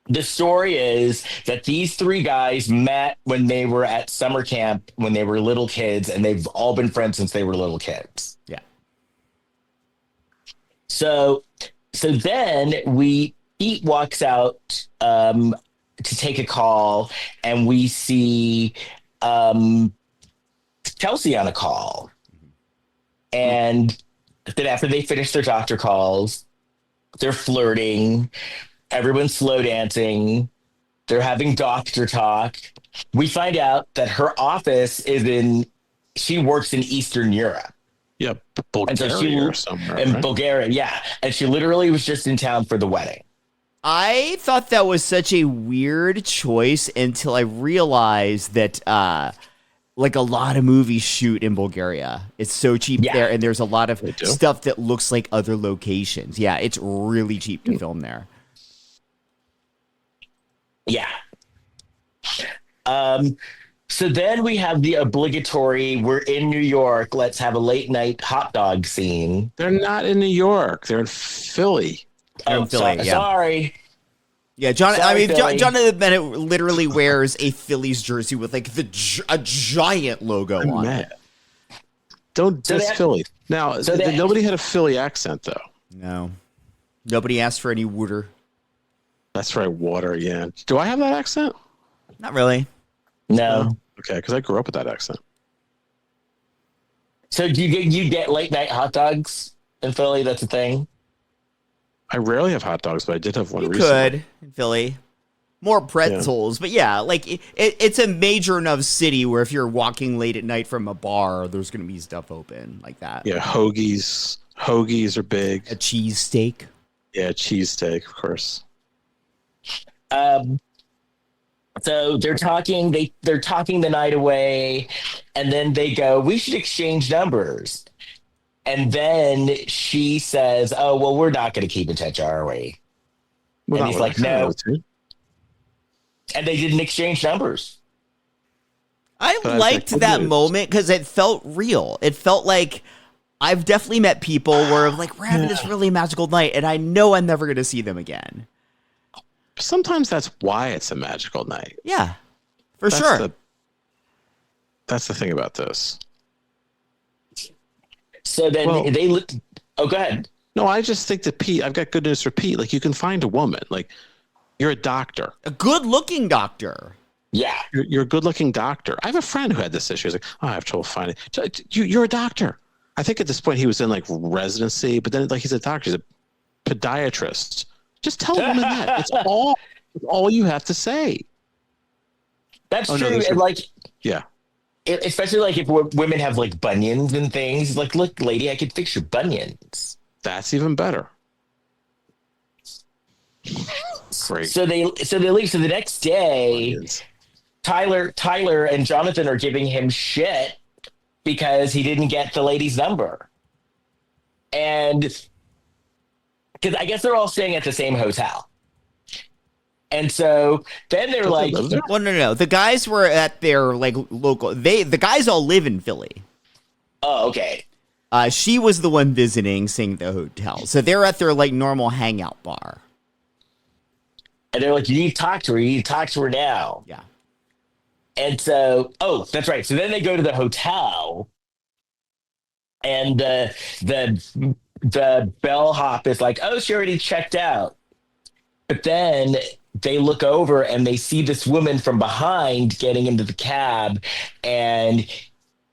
the story is that these three guys met when they were at summer camp when they were little kids, and they've all been friends since they were little kids. Yeah. So then Pete walks out to take a call, and we see Chelsea on a call. And then after they finish their doctor calls, they're flirting. Everyone's slow dancing. They're having doctor talk. We find out that her office she works in Eastern Europe. Yeah, Bulgaria or somewhere. In right? Bulgaria, yeah. And she literally was just in town for the wedding. I thought that was such a weird choice until I realized that like a lot of movies shoot in Bulgaria. It's so cheap there, and there's a lot of stuff that looks like other locations. Yeah, it's really cheap to film there. Yeah. So then we have the obligatory, we're in New York, let's have a late night hot dog scene. They're not in New York. They're in Philly. Sorry. Yeah, Jonathan Bennett literally wears a Phillies jersey with like a giant logo on it. Don't diss Philly. Now, nobody had a Philly accent, though. No. Nobody asked for any water. That's right, water, yeah. Do I have that accent? Not really. No. Okay, because I grew up with that accent. So do you get late night hot dogs in Philly? That's a thing? I rarely have hot dogs, but I did have one You recently. could in Philly. more pretzels. But yeah, like it's a major enough city where if you're walking late at night from a bar, there's going to be stuff open like that. Yeah, hoagies are big. A cheesesteak. Yeah, cheesesteak, of course. So they're talking. They're talking the night away, and then they go, "We should exchange numbers." And then she says, "Oh, well, we're not going to keep in touch, are we?" Well, and he's like, "No." And they didn't exchange numbers. I liked that moment because it felt real. It felt like I've definitely met people where like we're having this really magical night, and I know I'm never going to see them again. Sometimes that's why it's a magical night. Yeah, for sure. That's the thing about this. So then oh, go ahead. No, I just think that Pete, I've got good news for Pete. Like, you can find a woman. Like, you're a doctor. A good-looking doctor. Yeah. You're a good-looking doctor. I have a friend who had this issue. He's like, I have trouble finding. You're a doctor. I think at this point he was in, like, residency, but then, like, he's a doctor. He's a podiatrist. Just tell a woman that. It's all you have to say. That's true. And like, yeah. Especially like if women have like bunions and things, like, look, lady, I can fix your bunions. That's even better. Great. So they leave. So the next day, bunions. Tyler and Jonathan are giving him shit because he didn't get the lady's number. And because I guess they're all staying at the same hotel. And so then they're like, well, no. The guys were at their like local. The guys all live in Philly. Oh, okay. She was the one visiting, staying at the hotel. So they're at their like normal hangout bar. And they're like, you need to talk to her. You need to talk to her now. Yeah. And so, oh, that's right. So then they go to the hotel, and the bellhop is like, oh, she already checked out. But then they look over and they see this woman from behind getting into the cab, and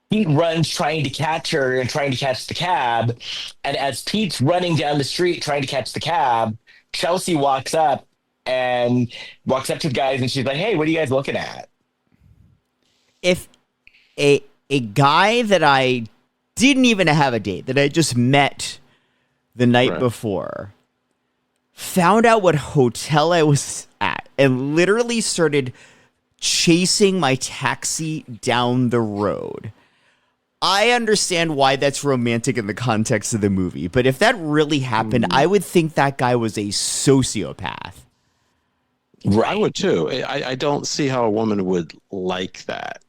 Pete runs trying to catch her and trying to catch the cab. And as Pete's running down the street trying to catch the cab, Chelsea walks up to the guys, and she's like, hey, what are you guys looking at? If a guy that I didn't even have a date, that I just met the night before, found out what hotel I was at and literally started chasing my taxi down the road, I understand why that's romantic in the context of the movie. But if that really happened, I would think that guy was a sociopath. Right. I would too. I don't see how a woman would like that.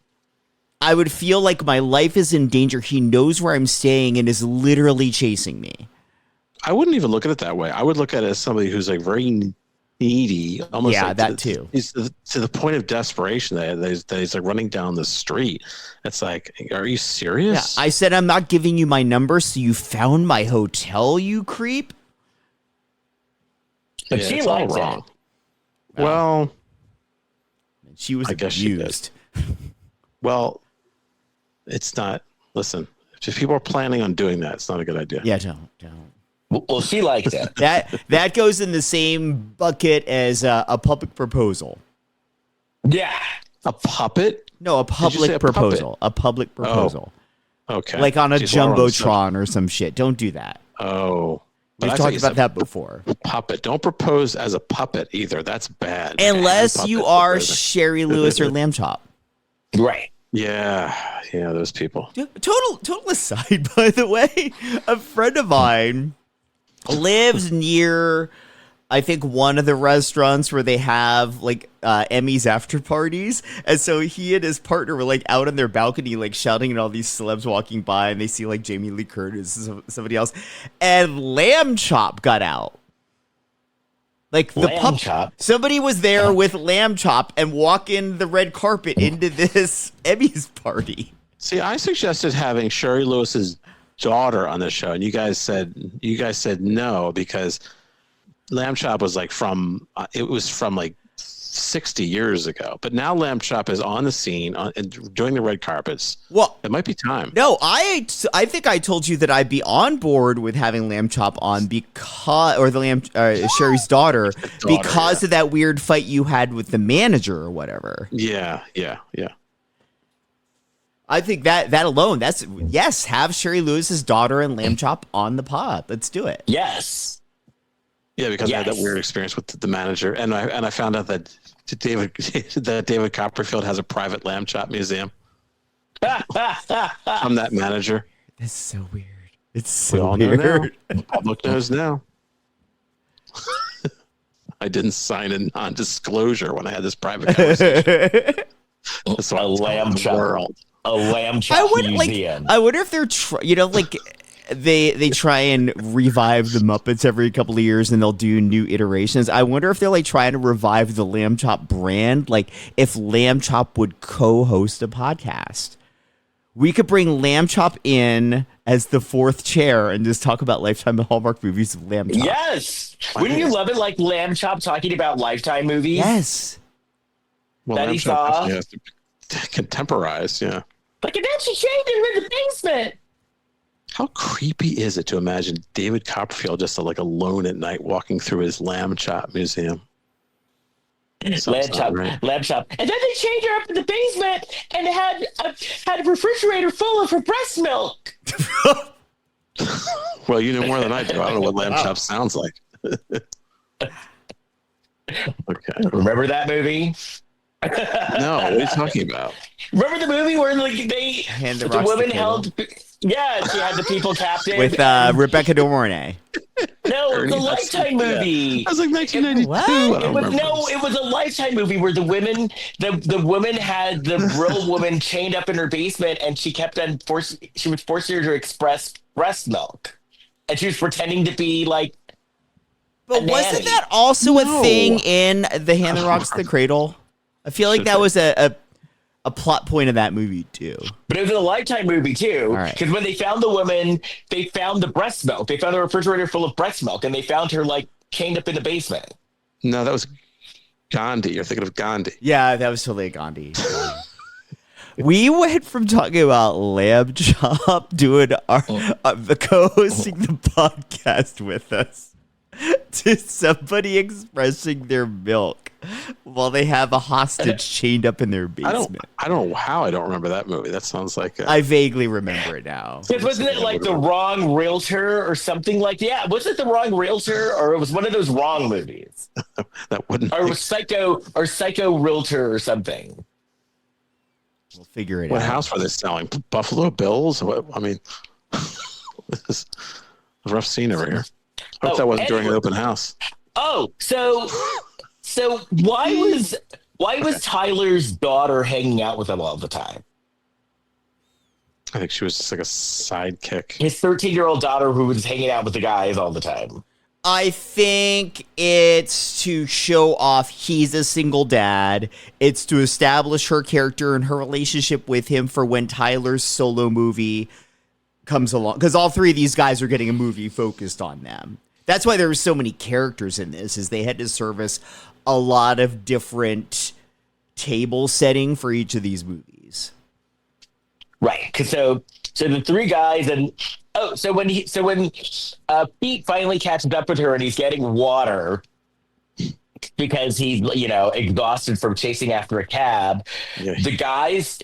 I would feel like my life is in danger. He knows where I'm staying and is literally chasing me. I wouldn't even look at it that way. I would look at it as somebody who's like very needy. Almost yeah, like that too. He's to the point of desperation that he's like running down the street. It's like, are you serious? Yeah, I said, I'm not giving you my number, so you found my hotel, you creep? But she liked it. Well, she was abused. Well, it's not. Listen, if people are planning on doing that, it's not a good idea. Yeah, don't. Well, she liked it. that goes in the same bucket as a public proposal. Yeah, a puppet? No, a public proposal. A public proposal. Oh. Okay, like on a jumbotron or some shit. Don't do that. Oh. We've talked about that before. Puppet. Don't propose as a puppet either. That's bad. Unless you are Sherry Lewis or Lamb Chop. Right. Yeah, those people. Total aside, by the way, a friend of mine lives near, I think, one of the restaurants where they have like Emmys after parties. And so he and his partner were like out on their balcony, like shouting at all these celebs walking by, and they see like Jamie Lee Curtis and somebody else. And Lamb Chop got out. Like the Chop. Somebody was there with Lamb Chop and walking the red carpet into this Emmys party. See, I suggested having Sherry Lewis's daughter on the show, and you guys said no because Lamb Chop was like from like 60 years ago. But now Lamb Chop is on the scene and doing the red carpets. Well, it might be time. No, I think I told you that I'd be on board with having Lamb Chop on Sherry's daughter because of that weird fight you had with the manager or whatever. Yeah. I think that alone, have Sherry Lewis's daughter and Lamb Chop on the pod. Let's do it. Yes. Yeah, because I had that weird experience with the manager, and I found out that David Copperfield has a private Lamb Chop museum. I'm that manager. That's so weird. It's we so all weird. Know now. The public knows now. I didn't sign a non-disclosure when I had this private conversation. So a Lamb Chop. A Lamb Chop museum. I wonder if they're they try and revive the Muppets every couple of years and they'll do new iterations. I wonder if they're like trying to revive the Lamb Chop brand. Like if Lamb Chop would co-host a podcast. We could bring Lamb Chop in as the fourth chair and just talk about Lifetime and Hallmark movies with Lamb Chop. Yes. Wouldn't you love it, like Lamb Chop talking about Lifetime movies? Yes. Well, that Lamb he Chop saw. has to contemporize, yeah. Like, and then she changed him in the basement. How creepy is it to imagine David Copperfield just like alone at night walking through his Lamb Chop museum? Lamb Chop. And then they changed her up in the basement and had a refrigerator full of her breast milk. Well, you know more than I do. I don't know what Lamb Chop sounds like. Okay. Remember that movie? No, what are you talking about? Remember the movie where like the women held? Yeah, she had the people captive with Rebecca De Mornay. No, it was a Lifetime movie. I was like 1992. It was a Lifetime movie where the women had the real woman chained up in her basement, and she kept on she was forcing her to express breast milk, and she was pretending to be like. But wasn't that also a thing in The Hand That Rocks the Cradle? I feel like that was a plot point of that movie too. But it was a Lifetime movie too, because when they found the woman, they found the breast milk. They found a refrigerator full of breast milk, and they found her like chained up in the basement. No, that was Gandhi. You're thinking of Gandhi. Yeah, that was totally Gandhi. We went from talking about Lamb Chop doing the co-hosting the podcast with us to somebody expressing their milk while they have a hostage chained up in their basement. I don't know how I don't remember that movie. That sounds like I vaguely remember it now. Wasn't it like The Wrong Realtor or something like that? Yeah, was it The Wrong Realtor, or it was one of those wrong movies? That wouldn't. Or it was Psycho Realtor or something. We'll figure it out. What house were they selling? Buffalo Bills? What? I mean, this is a rough scene over here. I hope that wasn't during an open house. Oh, so why was Tyler's daughter hanging out with him all the time? I think she was just like a sidekick. His 13-year-old daughter who was hanging out with the guys all the time. I think it's to show off he's a single dad. It's to establish her character and her relationship with him for when Tyler's solo movie comes along. Because all three of these guys are getting a movie focused on them. That's why there were so many characters in this, is they had to service a lot of different table setting for each of these movies. Right. Cause so the three guys and when Pete finally catches up with her and he's getting water because he's, exhausted from chasing after a cab, the guys,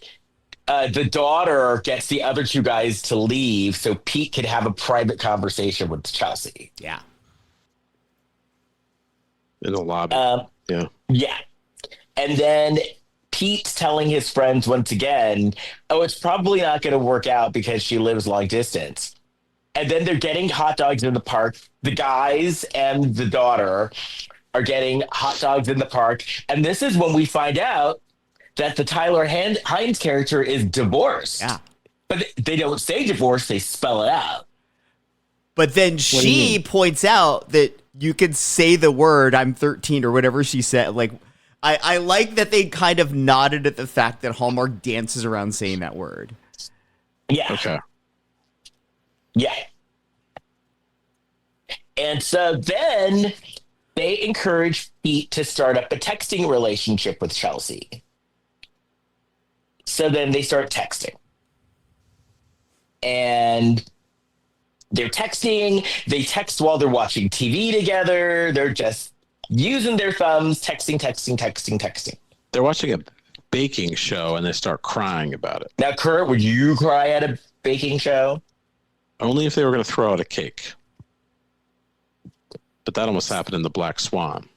the daughter gets the other two guys to leave so Pete can have a private conversation with Chelsea. Yeah. In the lobby. Yeah. And then Pete's telling his friends once again, it's probably not going to work out because she lives long distance. And then they're getting hot dogs in the park. The guys and the daughter are getting hot dogs in the park. And this is when we find out that the Tyler Hynes character is divorced. Yeah. But they don't say divorce, they spell it out. But then she points out that you can say the word "I'm 13" or whatever she said. Like, I like that they kind of nodded at the fact that Hallmark dances around saying that word. Yeah. Okay. Yeah. And so then they encourage Pete to start up a texting relationship with Chelsea. So then they start texting. And they're texting. They text while they're watching TV together. They're just using their thumbs, texting. They're watching a baking show and they start crying about it. Now, Kurt, would you cry at a baking show? Only if they were going to throw out a cake. But that almost happened in The Black Swan.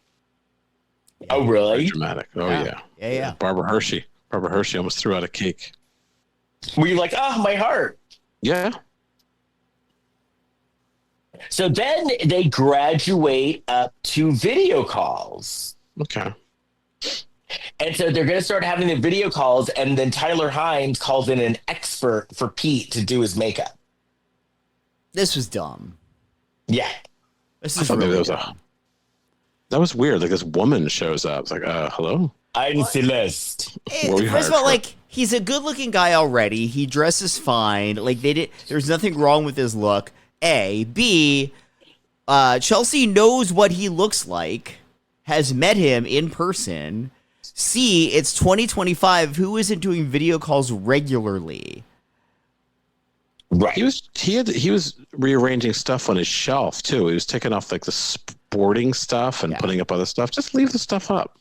Oh, really? Very dramatic. Oh, yeah. Yeah. Barbara Hershey almost threw out a cake. Were you like, oh, my heart? Yeah. So then they graduate up to video calls. Okay. And so they're going to start having the video calls, and then Tyler Hynes calls in an expert for Pete to do his makeup. This was dumb. Yeah. This I is thought maybe really that was dumb. that was weird. Like this woman shows up. It's like, hello? I'm Celeste. What were you First of hired all, for? like, he's a good-looking guy already. He dresses fine. Like, there's nothing wrong with his look. A. B. Chelsea knows what he looks like, has met him in person. C. It's 2025. Who isn't doing video calls regularly? Right. He was rearranging stuff on his shelf too. He was taking off like the sporting stuff and putting up other stuff. Just leave the stuff up.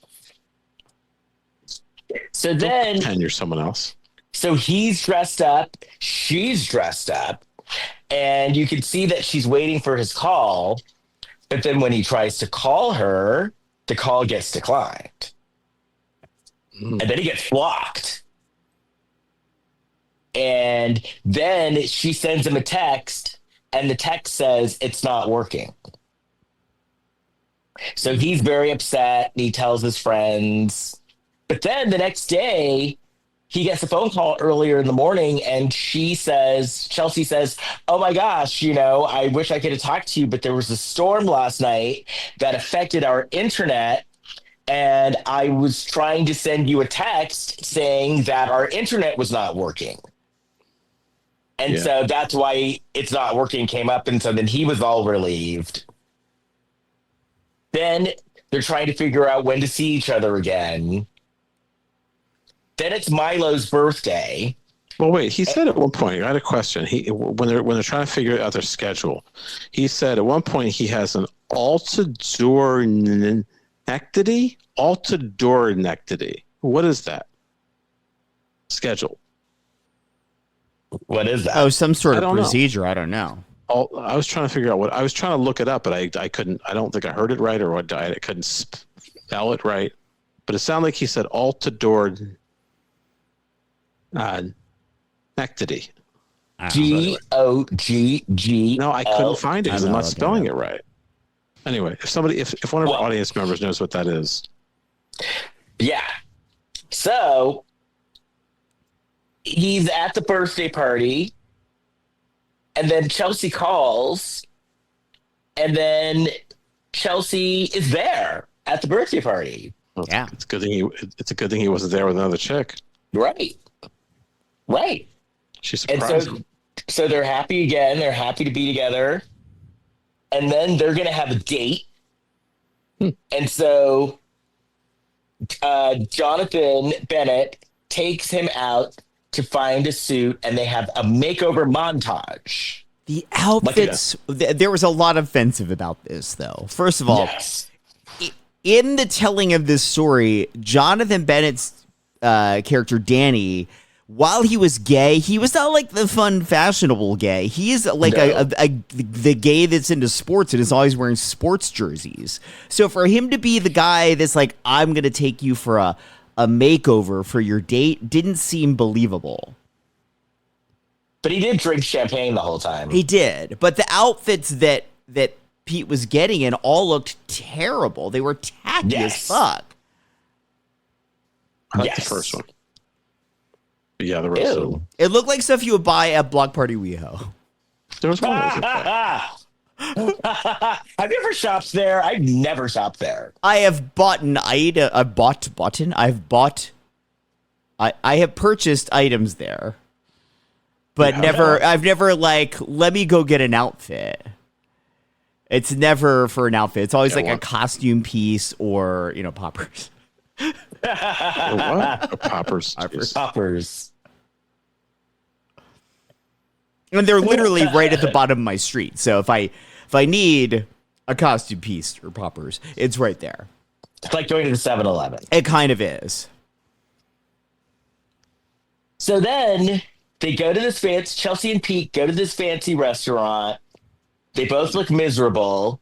So then, Pretend you're someone else. so he's dressed up, she's dressed up, and you can see that she's waiting for his call. But then when he tries to call her, the call gets declined. And then he gets blocked. And then she sends him a text, and the text says it's not working. So he's very upset. And he tells his friends. But then the next day, he gets a phone call earlier in the morning, and Chelsea says, oh my gosh, I wish I could have talked to you, but there was a storm last night that affected our internet. And I was trying to send you a text saying that our internet was not working. And so that's why it's not working came up. And so then he was all relieved. Then they're trying to figure out when to see each other again. Then it's Milo's birthday. Well, wait. He said at one point. I had a question. When they're trying to figure out their schedule, he said at one point he has an altadornectity. What is that? Schedule. What is that? Oh, some sort I of don't know. procedure. I don't know. I was trying to figure out what I was trying to look it up, but I couldn't. I don't think I heard it right, or what I couldn't spell it right. But it sounded like he said altadornectity. G-O-G-G. No, I couldn't find it because I'm not okay. spelling it right. Anyway, if one of our audience members knows what that is. Yeah. So he's at the birthday party, and then Chelsea calls, and then Chelsea is there at the birthday party. Well, Yeah. it's a good thing he wasn't there with another chick. Right. She And surprised him. so they're happy again. They're happy to be together. And then they're going to have a date. And so Jonathan Bennett takes him out to find a suit, and they have a makeover montage. The outfits, there was a lot offensive about this, though. First of all, Yes. in the telling of this story, Jonathan Bennett's character, Danny, while he was gay, he was not like the fun, fashionable gay. He is like the gay that's into sports and is always wearing sports jerseys. So for him to be the guy that's like, I'm going to take you for a makeover for your date, didn't seem believable. But he did drink champagne the whole time. He did. But the outfits that Pete was getting in all looked terrible. They were tacky as fuck. I like the first one. But yeah, the rest of them. It looked like stuff you would buy at Block Party WeHo. There was one that was okay. Have you ever shopped there? I've never shopped there. I have bought I have purchased items there. But I've never like, let me go get an outfit. It's never for an outfit. It's always Yeah, like a what? costume piece or, poppers. Or what? Or poppers. Poppers. Poppers. And they're literally right at the bottom of my street. So if I need a costume piece or poppers, it's right there. It's like going to the 7-Eleven. It kind of is. So then they go to this fancy, Chelsea and Pete go to this fancy restaurant. They both look miserable.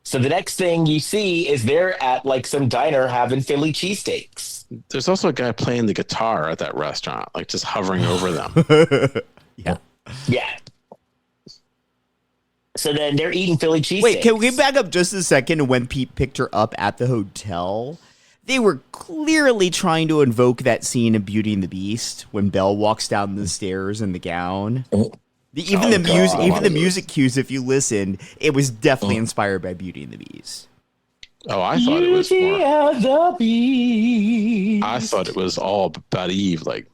So the next thing you see is they're at like some diner having Philly cheesesteaks. There's also a guy playing the guitar at that restaurant, like just hovering over them. Yeah. Yeah. So then they're eating Philly cheesesteaks. Wait, can we back up just a second? When Pete picked her up at the hotel, they were clearly trying to invoke that scene in Beauty and the Beast when Belle walks down the stairs in the gown. Even the music cues, if you listen, it was definitely inspired by Beauty and the Beast. Oh, I thought it was Beauty more. and the Beast. I thought it was all about Eve, like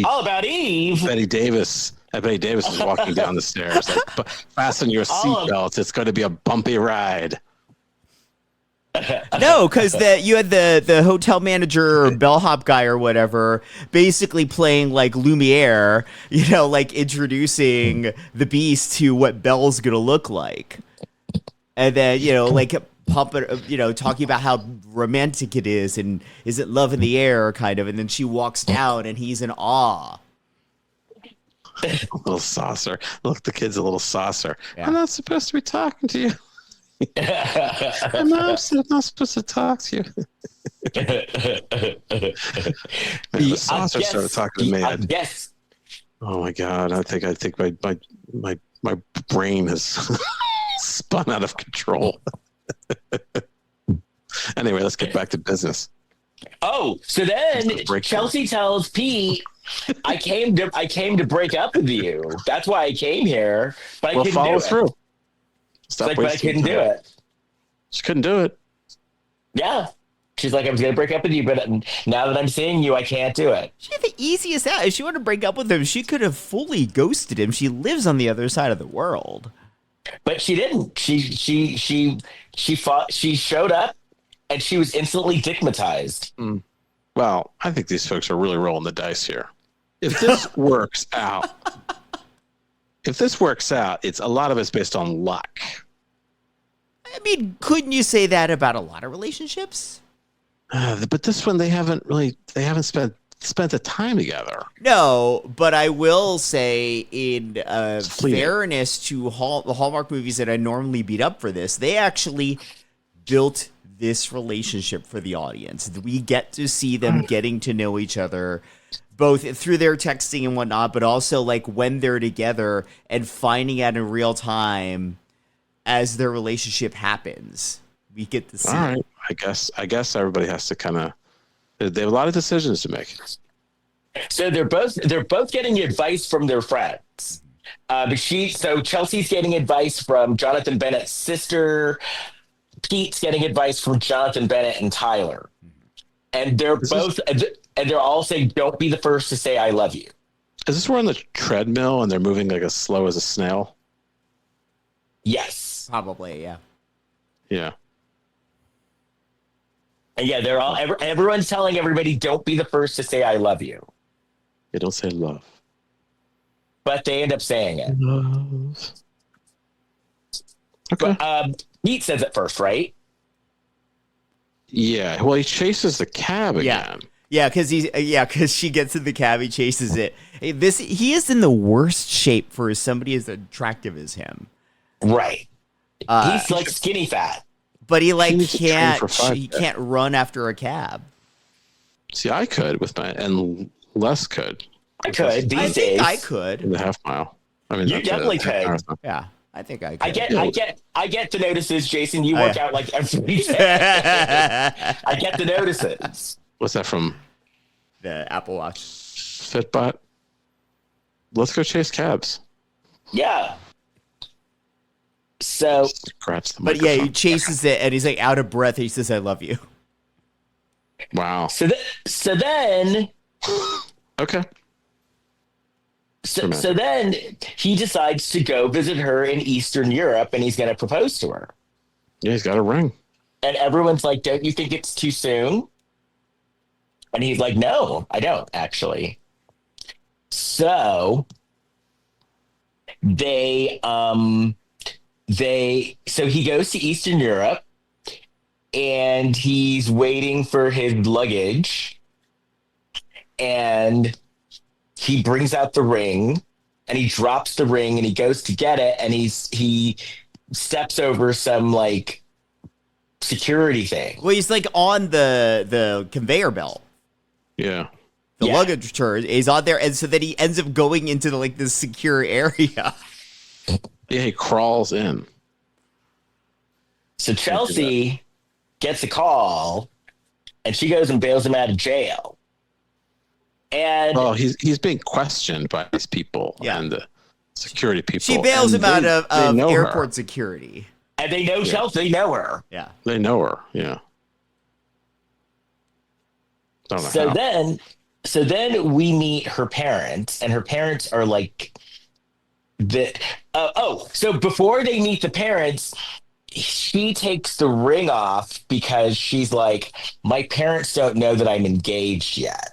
All about Eve. Betty Davis. Betty Davis is walking down the stairs. Like, fasten your seatbelts. It's going to be a bumpy ride. No, because you had the hotel manager or bellhop guy or whatever basically playing like Lumiere, like introducing the Beast to what Belle's gonna look like, and then like pumping, talking about how romantic it is and is it love in the air kind of, and then she walks down and he's in awe. A little saucer. Look, the kid's a little saucer. Yeah. I'm not supposed to be talking to you. I'm not supposed to talk to you. The saucer started talking to me. Yes. Oh my god! I think my brain has spun out of control. Anyway, let's get back to business. Oh, so then Chelsea tells Pete, I came to break up with you. That's why I came here, but I couldn't follow do through. it. Stop But I wasting couldn't do time. it. She couldn't do it. Yeah. She's like, I was going to break up with you, but now that I'm seeing you, I can't do it. She had the easiest out. If she wanted to break up with him, she could have fully ghosted him. She lives on the other side of the world. But she didn't. She fought. She showed up, and she was instantly stigmatized. Well, I think these folks are really rolling the dice here. If this works out, it's a lot of it's based on luck. I mean, couldn't you say that about a lot of relationships? But this one, they haven't spent the time together. No, but I will say, in fleeting. fairness to the Hallmark movies that I normally beat up for this, they actually built this relationship for the audience. We get to see them getting to know each other, both through their texting and whatnot, but also like when they're together and finding out in real time as their relationship happens. We get to see. All right, I guess everybody has to kind of. They have a lot of decisions to make. So they're both getting advice from their friends. So Chelsea's getting advice from Jonathan Bennett's sister. Pete's getting advice from Jonathan Bennett and Tyler, and they're all saying, "Don't be the first to say I love you." Is this where on the treadmill and they're moving like as slow as a snail? Yes, Probably, yeah. Yeah. and yeah, they're all. Everyone's telling everybody, "Don't be the first to say I love you," They don't say love. but they end up saying it. Love. Okay. But Pete says it first, right? Yeah. Well, he chases the cab again. Yeah, because she gets in the cab, he chases it. He is in the worst shape for somebody as attractive as him. Right. He's like skinny fat. But he needs to train for 5K. can't run after a cab. See, I could and Les could. I could these I days. think I In could. the half mile. I mean, You definitely half could. marathon. Yeah, I think I I could. get the notices, Jason. You work out like every day. I get the notices. What's that from? The Apple Watch. Fitbot. Let's go chase cabs. Yeah. So, Scratch the But yeah, he microphone. chases it, and he's like out of breath. He says, "I love you." Wow. so then Okay. So then he decides to go visit her in Eastern Europe, and he's going to propose to her. Yeah, he's got a ring. And everyone's like, don't you think it's too soon? And he's like, no, I don't, actually. So so he goes to Eastern Europe, and he's waiting for his luggage, and he brings out the ring, and he drops the ring, and he goes to get it, and he steps over some like security thing. Well, he's like on the conveyor belt. Yeah. The luggage turn is on there, and so then he ends up going into like this secure area. Yeah, he crawls in. So Chelsea gets a call, and she goes and bails him out of jail. And he's being questioned by these people and the security people. She bails him out of airport security. And they know Chelsea. They know her. Yeah. They know her. Yeah. Don't know So then we meet her parents, and her parents are like so before they meet the parents, she takes the ring off because she's like, my parents don't know that I'm engaged yet.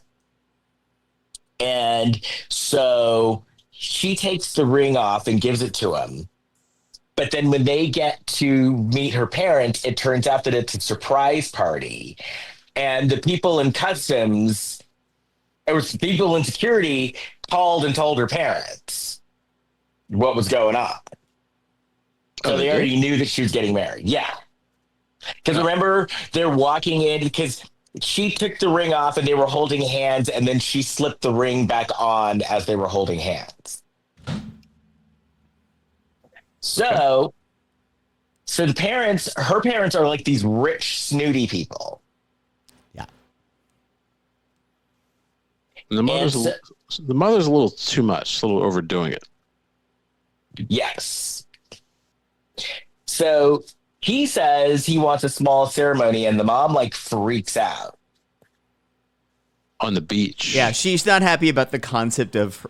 And so she takes the ring off and gives it to him. But then when they get to meet her parents, it turns out that it's a surprise party. And the people in customs, or people in security, called and told her parents what was going on. So they already knew that she was getting married. Yeah. Because remember, they're walking in because she took the ring off and they were holding hands, and then she slipped the ring back on as they were holding hands. So her parents are like these rich, snooty people. Yeah. And the mother's a little too much, a little overdoing it. Yes. So he says he wants a small ceremony, and the mom like freaks out. On the beach. Yeah, she's not happy about the concept of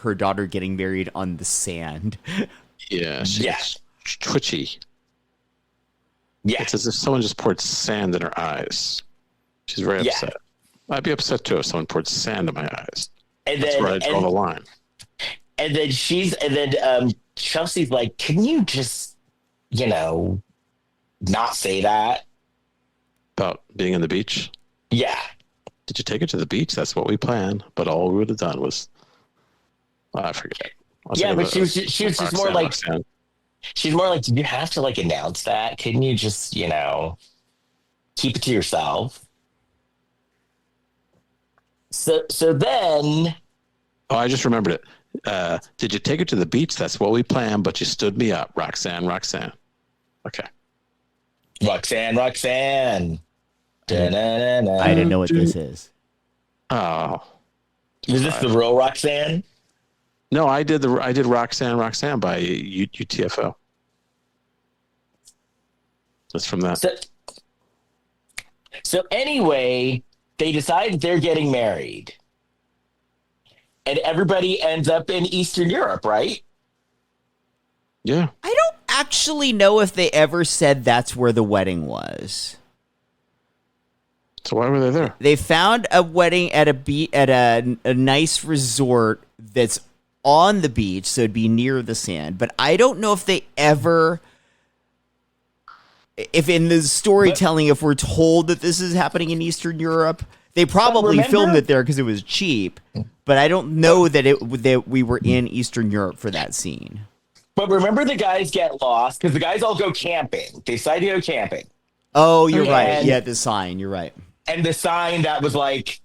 her daughter getting married on the sand. Yeah, she's twitchy. Yeah. It's as if someone just poured sand in her eyes. She's very upset. I'd be upset too if someone poured sand in my eyes. And That's where I draw the line. And then Chelsea's like, can you just, not say that? About being on the beach? Yeah. Did you take her to the beach? That's what we planned. But all we would have done was, I forget. But she was just more like, she's more like, did you have to like announce that? Couldn't you just, keep it to yourself? So then. Oh, I just remembered it. Did you take her to the beach? That's what we planned, but you stood me up. Roxanne. Okay. Roxanne. Da-na-na-na. I didn't know what this is. Oh. Is this the real Roxanne? No, I did Roxanne by UTFO. That's from that. So anyway, they decide they're getting married. And everybody ends up in Eastern Europe, right? Yeah. I don't actually know if they ever said that's where the wedding was. So why were they there? They found a wedding at a nice resort that's on the beach, so it'd be near the sand. But I don't know if they ever, if in the storytelling, if we're told that this is happening in Eastern Europe, they probably filmed it there because it was cheap. But I don't know that we were in Eastern Europe for that scene. But remember, the guys get lost because the guys all go camping. They decide to go camping. Oh, you're right. Yeah, the sign. You're right. And the sign that was like,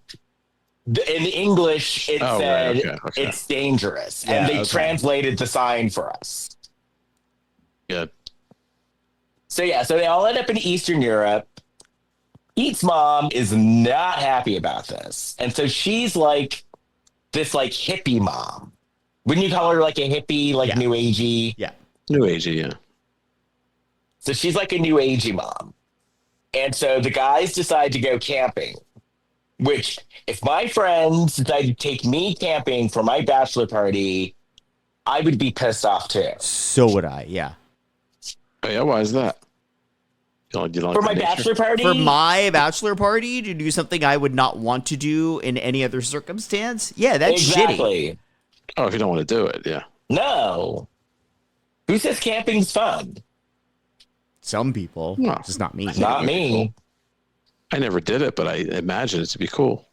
in English, it said, okay. It's dangerous. And they translated the sign for us. Good. So they all end up in Eastern Europe. Pete's mom is not happy about this. And so she's like this like hippie mom. Wouldn't you call her like a hippie, like new agey? Yeah. New agey, yeah. So she's like a new agey mom. And so the guys decide to go camping. Which, if my friends decided to take me camping for my bachelor party, I would be pissed off too. So would I, yeah. Oh, yeah, why is that? You don't For like my the nature? bachelor party? For my bachelor party to do something I would not want to do in any other circumstance? Yeah, that's shitty. Exactly. Oh, if you don't want to do it, yeah. No. Who says camping's fun? Some people, No. just not me. Not me. I never did it, but I imagine it to be cool.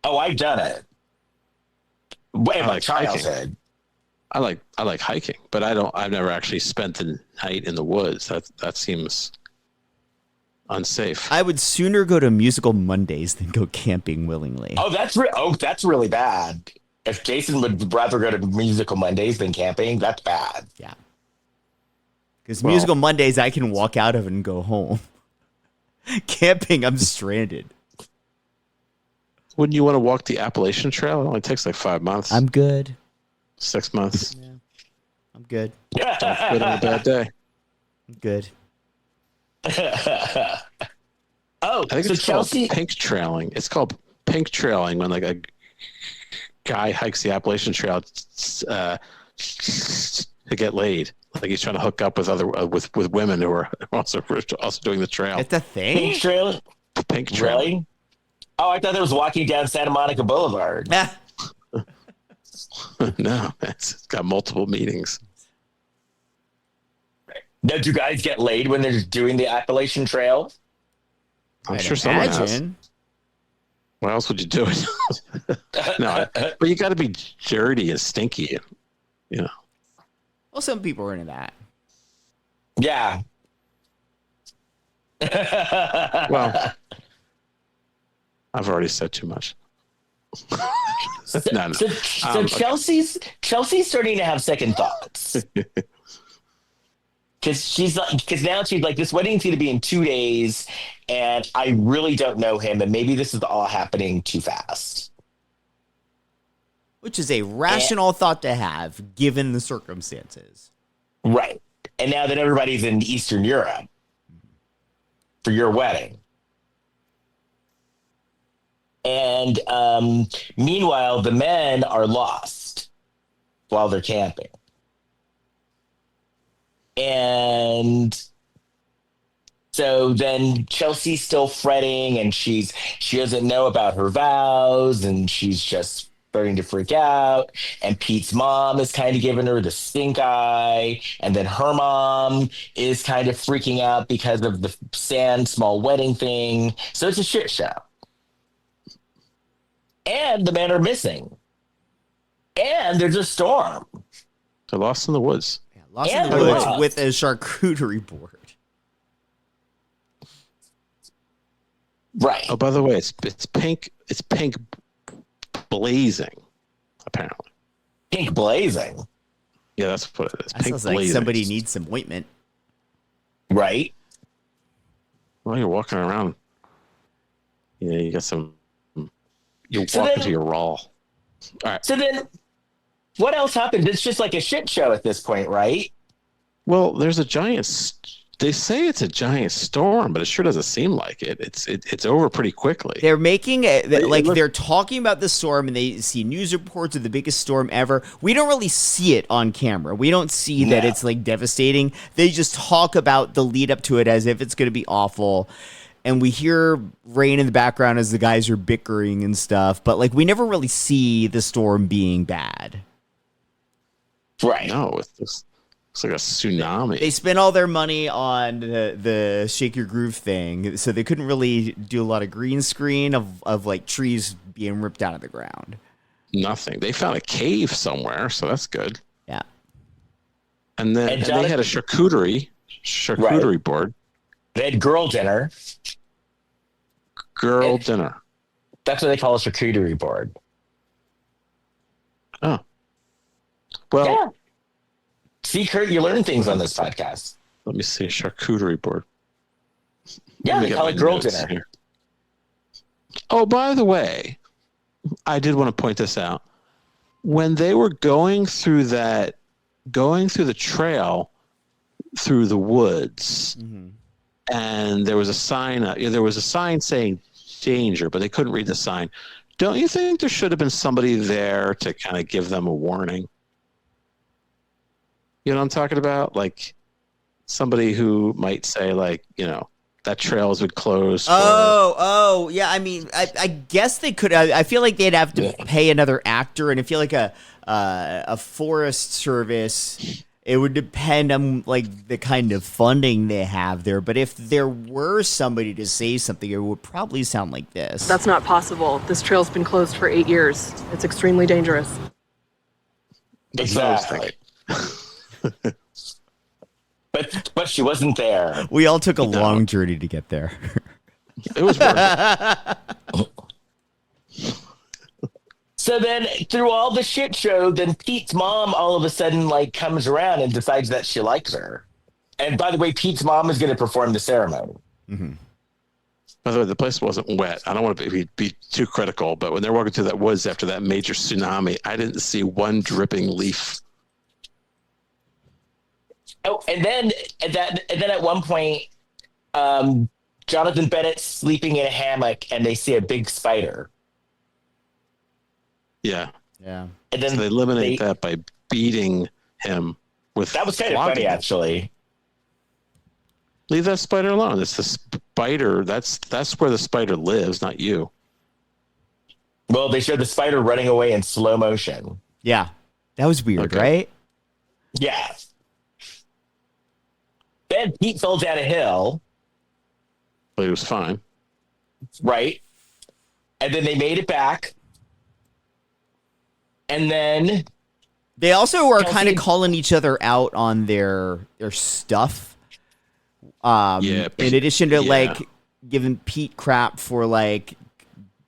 Oh, I've done it. Way I my like hiking. childhood. I like hiking, but I've never actually spent the night in the woods. That seems unsafe. I would sooner go to Musical Mondays than go camping willingly. Oh, that's really bad. If Jason would rather go to Musical Mondays than camping, that's bad. Yeah. Because Musical Mondays, I can walk out of and go home. Camping, I'm stranded. Wouldn't you want to walk the Appalachian Trail? It only takes like 5 months. I'm good. 6 months. Yeah. I'm good. Don't quit on a bad day. I'm good. Oh, I think so it's Chelsea. called pink trailing. It's called pink trailing when like a guy hikes the Appalachian Trail to get laid. Like he's trying to hook up with other with women who are also doing the trail. It's a thing. Pink trail? Pink trail. Really? Oh, I thought it was walking down Santa Monica Boulevard. Ah, No, it's got multiple meanings. Now, do guys get laid when they're doing the Appalachian Trail? I'm I'd sure someone has. imagine. Why else would you do it? No, but you got to be dirty and stinky, you know. Well, some people are into that. Yeah. Well, I've already said too much. No. So Chelsea's starting to have second thoughts. Because now she's like, this wedding's going to be in 2 days, and I really don't know him, and maybe this is all happening too fast. Which is a rational thought to have, given the circumstances. Right. And now that everybody's in Eastern Europe for your wedding. And meanwhile, the men are lost while they're camping. And so then Chelsea's still fretting, and she doesn't know about her vows, and she's just starting to freak out. And Pete's mom is kind of giving her the stink eye, and then her mom is kind of freaking out because of the small wedding thing. So it's a shit show. And the men are missing. And there's a storm. They're lost in the woods. Yeah, lost And in the they're woods lost. with a charcuterie board. Right. Oh, by the way, it's pink. It's pink blazing, apparently. Pink blazing. Yeah, that's what it is. That Pink sounds like blazing. somebody needs some ointment. Right. Well, you're walking around. Yeah, you got some. You So walk then- into your raw. All right. So then what else happens? It's just like a shit show at this point, right? Well, there's a giant. They say it's a giant storm, but it sure doesn't seem like it. It's over pretty quickly. They're making it like look- they're talking about the storm, and they see news reports of the biggest storm ever. We don't really see it on camera. We don't see that No. it's like devastating. They just talk about the lead up to it as if it's going to be awful. And we hear rain in the background as the guys are bickering and stuff, but like we never really see the storm being bad. Right. No, it's like a tsunami. They spent all their money on the Shake Your Groove thing, so they couldn't really do a lot of green screen of like trees being ripped out of the ground. Nothing. They found a cave somewhere, so that's good. Yeah. And then And they had a charcuterie Right. board. They had girl dinner. Girl dinner. That's what they call a charcuterie board. Oh. Well, Yeah. See, Kurt, you learn things on this podcast. let me see. Charcuterie board. Yeah, Let me they get call my it girl notes dinner. here. Oh, by the way, I did want to point this out. When they were going through the trail through the woods, Mm-hmm. and there was a sign saying danger, but they couldn't read the sign. Don't you think there should have been somebody there to kind of give them a warning? You know what I'm talking about? Like somebody who might say, like, you know, that trail has been closed. Oh, yeah. I mean, I guess they could. I feel like they'd have to pay another actor, and I feel like a Forest Service. It would depend on like the kind of funding they have there. But if there were somebody to say something, it would probably sound like this. That's not possible. This trail's been closed for 8 years. It's extremely dangerous. Exactly. But she wasn't there. We all took a long journey to get there. It was worth it. So then through all the shit show, then Pete's mom all of a sudden like comes around and decides that she likes her. And by the way, Pete's mom is going to perform the ceremony. Mm-hmm. By the way, the place wasn't wet. I don't want to be too critical, but when they're walking through that woods after that major tsunami, I didn't see one dripping leaf. Oh, and then at one point, Jonathan Bennett's sleeping in a hammock and they see a big spider. Yeah. Yeah. And then so they eliminate that by beating him with. That was kind of funny, actually. Leave that spider alone. It's the spider. That's where the spider lives, not you. Well, they showed the spider running away in slow motion. Yeah. That was weird, right? Yeah. Then Pete fell down a hill. But he was fine. Right. And then they made it back. And then they also are kind of calling each other out on their stuff. In addition to like giving Pete crap for like,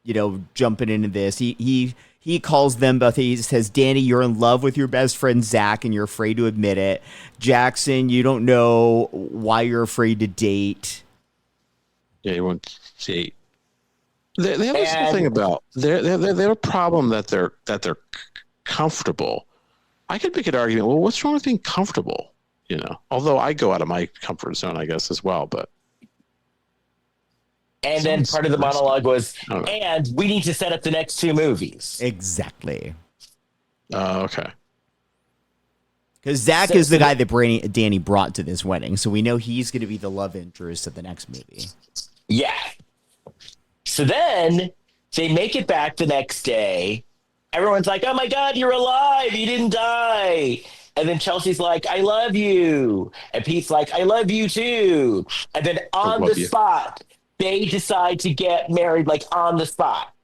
you know, jumping into this, he calls them both. He says, "Danny, you're in love with your best friend Zach, and you're afraid to admit it. Jackson, you don't know why you're afraid to date." Yeah, you won't date. They have this whole thing about they have a problem that they're comfortable. I could make an argument. Well, what's wrong with being comfortable? You know, although I go out of my comfort zone, I guess, as well. But then part of the monologue was, and we need to set up the next two movies. Exactly. Okay. Because Zach is the guy that Danny brought to this wedding, so we know he's going to be the love interest of the next movie. Yeah. So then they make it back the next day. Everyone's like, "Oh my God, you're alive. You didn't die." And then Chelsea's like, "I love you." And Pete's like, "I love you too." And then on the spot, they decide to get married, like on the spot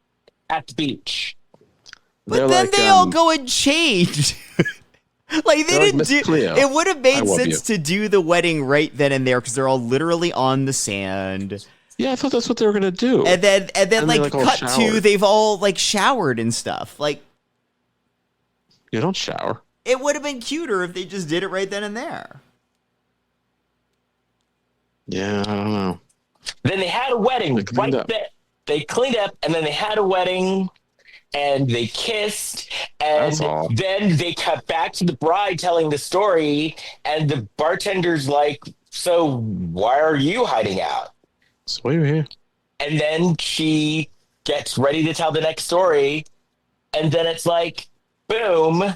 at the beach. But then they all go and change. Like they didn't do. Cleo. It would have made sense to do the wedding right then and there because they're all literally on the sand. Yeah, I thought that's what they were gonna do. And then like cut to they've all like showered and stuff. Like you don't shower. It would have been cuter if they just did it right then and there. Yeah, I don't know. Then they had a wedding. They cleaned up, and then they had a wedding, and they kissed, and then they cut back to the bride telling the story, and the bartender's like, "So why are you hiding out?" So why are you here? And then she gets ready to tell the next story, and then it's like, boom,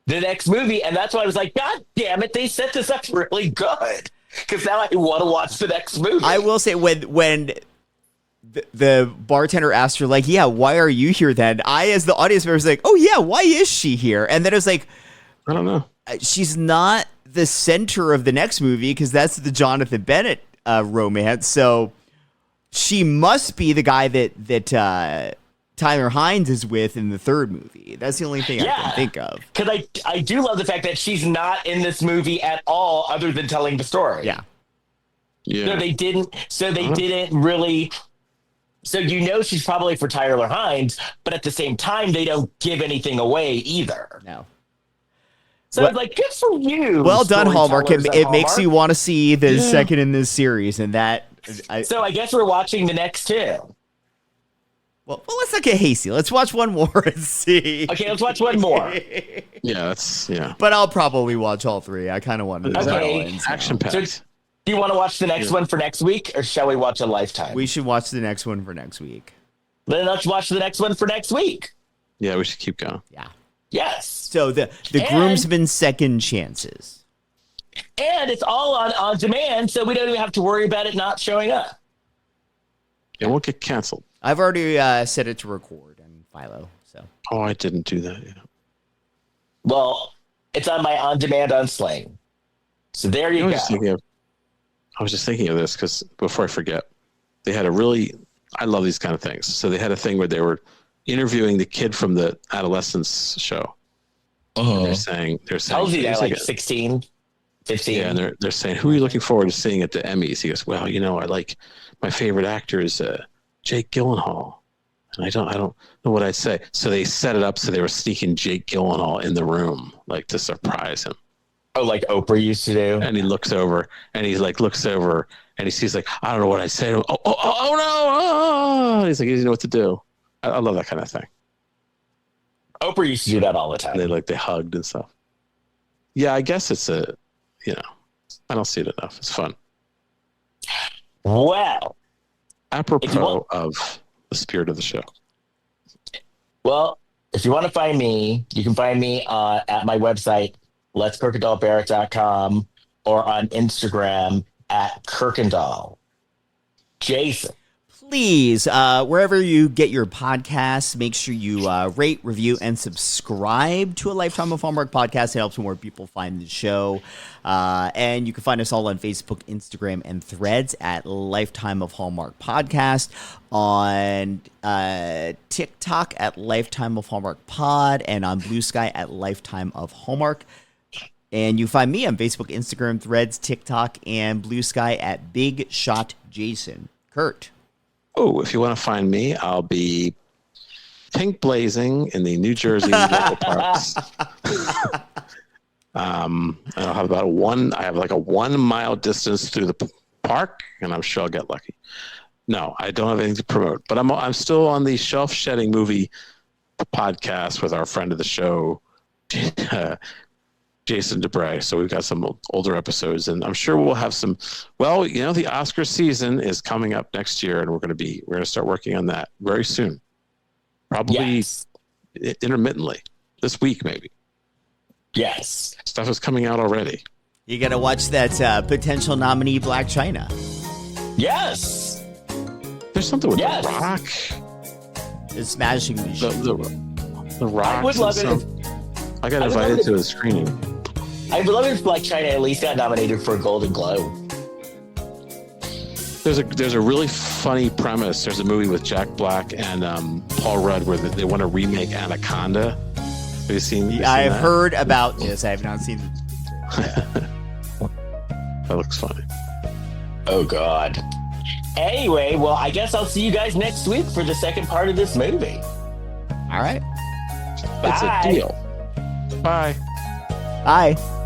the next movie. And that's why I was like, God damn it, they set this up really good. Because now I want to watch the next movie. I will say, when the bartender asked her, like, "Yeah, why are you here then?" I, as the audience member, was like, "Oh yeah, why is she here?" And then it was like, I don't know. She's not the center of the next movie because that's the Jonathan Bennett romance. So she must be the guy that Tyler Hynes is with in the third movie. That's the only thing I can think of. Because I do love the fact that she's not in this movie at all other than telling the story. Yeah. So they didn't really. So you know she's probably for Tyler Hynes, but at the same time, they don't give anything away either. No. So it's like, good for you. Well done, Hallmark. It makes you want to see the second in this series, and that. So I guess we're watching the next two. Well, let's not get hasty. Let's watch one more and see. Okay, let's watch one more. Yeah, that's. But I'll probably watch all three. I kind of want to. Okay, action packed. Do you want to watch the next one for next week, or shall we watch a Lifetime? We should watch the next one for next week. Then let's watch the next one for next week. Yeah, we should keep going. Yeah. Yes. So the Groomsmen second chances. And it's all on demand, so we don't even have to worry about it not showing up. It won't get canceled. I've already set it to record on Philo. So. Oh, I didn't do that yet. Well, it's on my on-demand on Sling. So there you go. I was just thinking of this because before I forget, they had I love these kind of things. So they had a thing where they were interviewing the kid from the adolescence show. And they're saying, how old is he? Like 16, 15? Yeah, and they're saying, who are you looking forward to seeing at the Emmys? He goes, well, I like my favorite actor is Jake Gyllenhaal. And I don't know what I'd say. So they set it up so they were sneaking Jake Gyllenhaal in the room, like to surprise him. Oh, like Oprah used to do. And he looks over and he sees like, I don't know what I say. Oh no! Oh. He's like, he doesn't know what to do. I love that kind of thing. Oprah used to do that all the time. They hugged and stuff. Yeah, I guess it's I don't see it enough. It's fun. Well, apropos of the spirit of the show. Well, if you want to find me, you can find me at my website, letskirkendallbarrett.com, or on Instagram at Kirkendall. Jason. Please, wherever you get your podcasts, make sure you rate, review, and subscribe to a Lifetime of Hallmark podcast. It helps more people find the show. And you can find us all on Facebook, Instagram, and Threads at Lifetime of Hallmark Podcast. On TikTok at Lifetime of Hallmark Pod, and on Bluesky at Lifetime of Hallmark. And you find me on Facebook, Instagram, Threads, TikTok, and Bluesky at Big Shot Jason. Kurt. Oh, if you want to find me, I'll be pink blazing in the New Jersey local parks. I'll have I have like a 1 mile distance through the park, and I'm sure I'll get lucky. No, I don't have anything to promote, but I'm still on the Shelf Shedding Movie podcast with our friend of the show, Jason Debray. So we've got some older episodes, and I'm sure we'll have some. Well, the Oscar season is coming up next year, and we're going to start working on that very soon. Probably intermittently this week, maybe. Yes, stuff is coming out already. You got to watch that potential nominee Blac Chyna. Yes, there's something with The Rock. It's smashing the Rock. I would love it. I got invited to a screening. I would love it if Blac Chyna at least got nominated for a Golden Globe. There's a really funny premise. There's a movie with Jack Black and Paul Rudd where they want to remake Anaconda. Have you seen? I've heard about this. I have not seen it. That looks funny. Oh God. Anyway, well, I guess I'll see you guys next week for the second part of this movie. All right. Bye. It's a deal. Bye. Bye.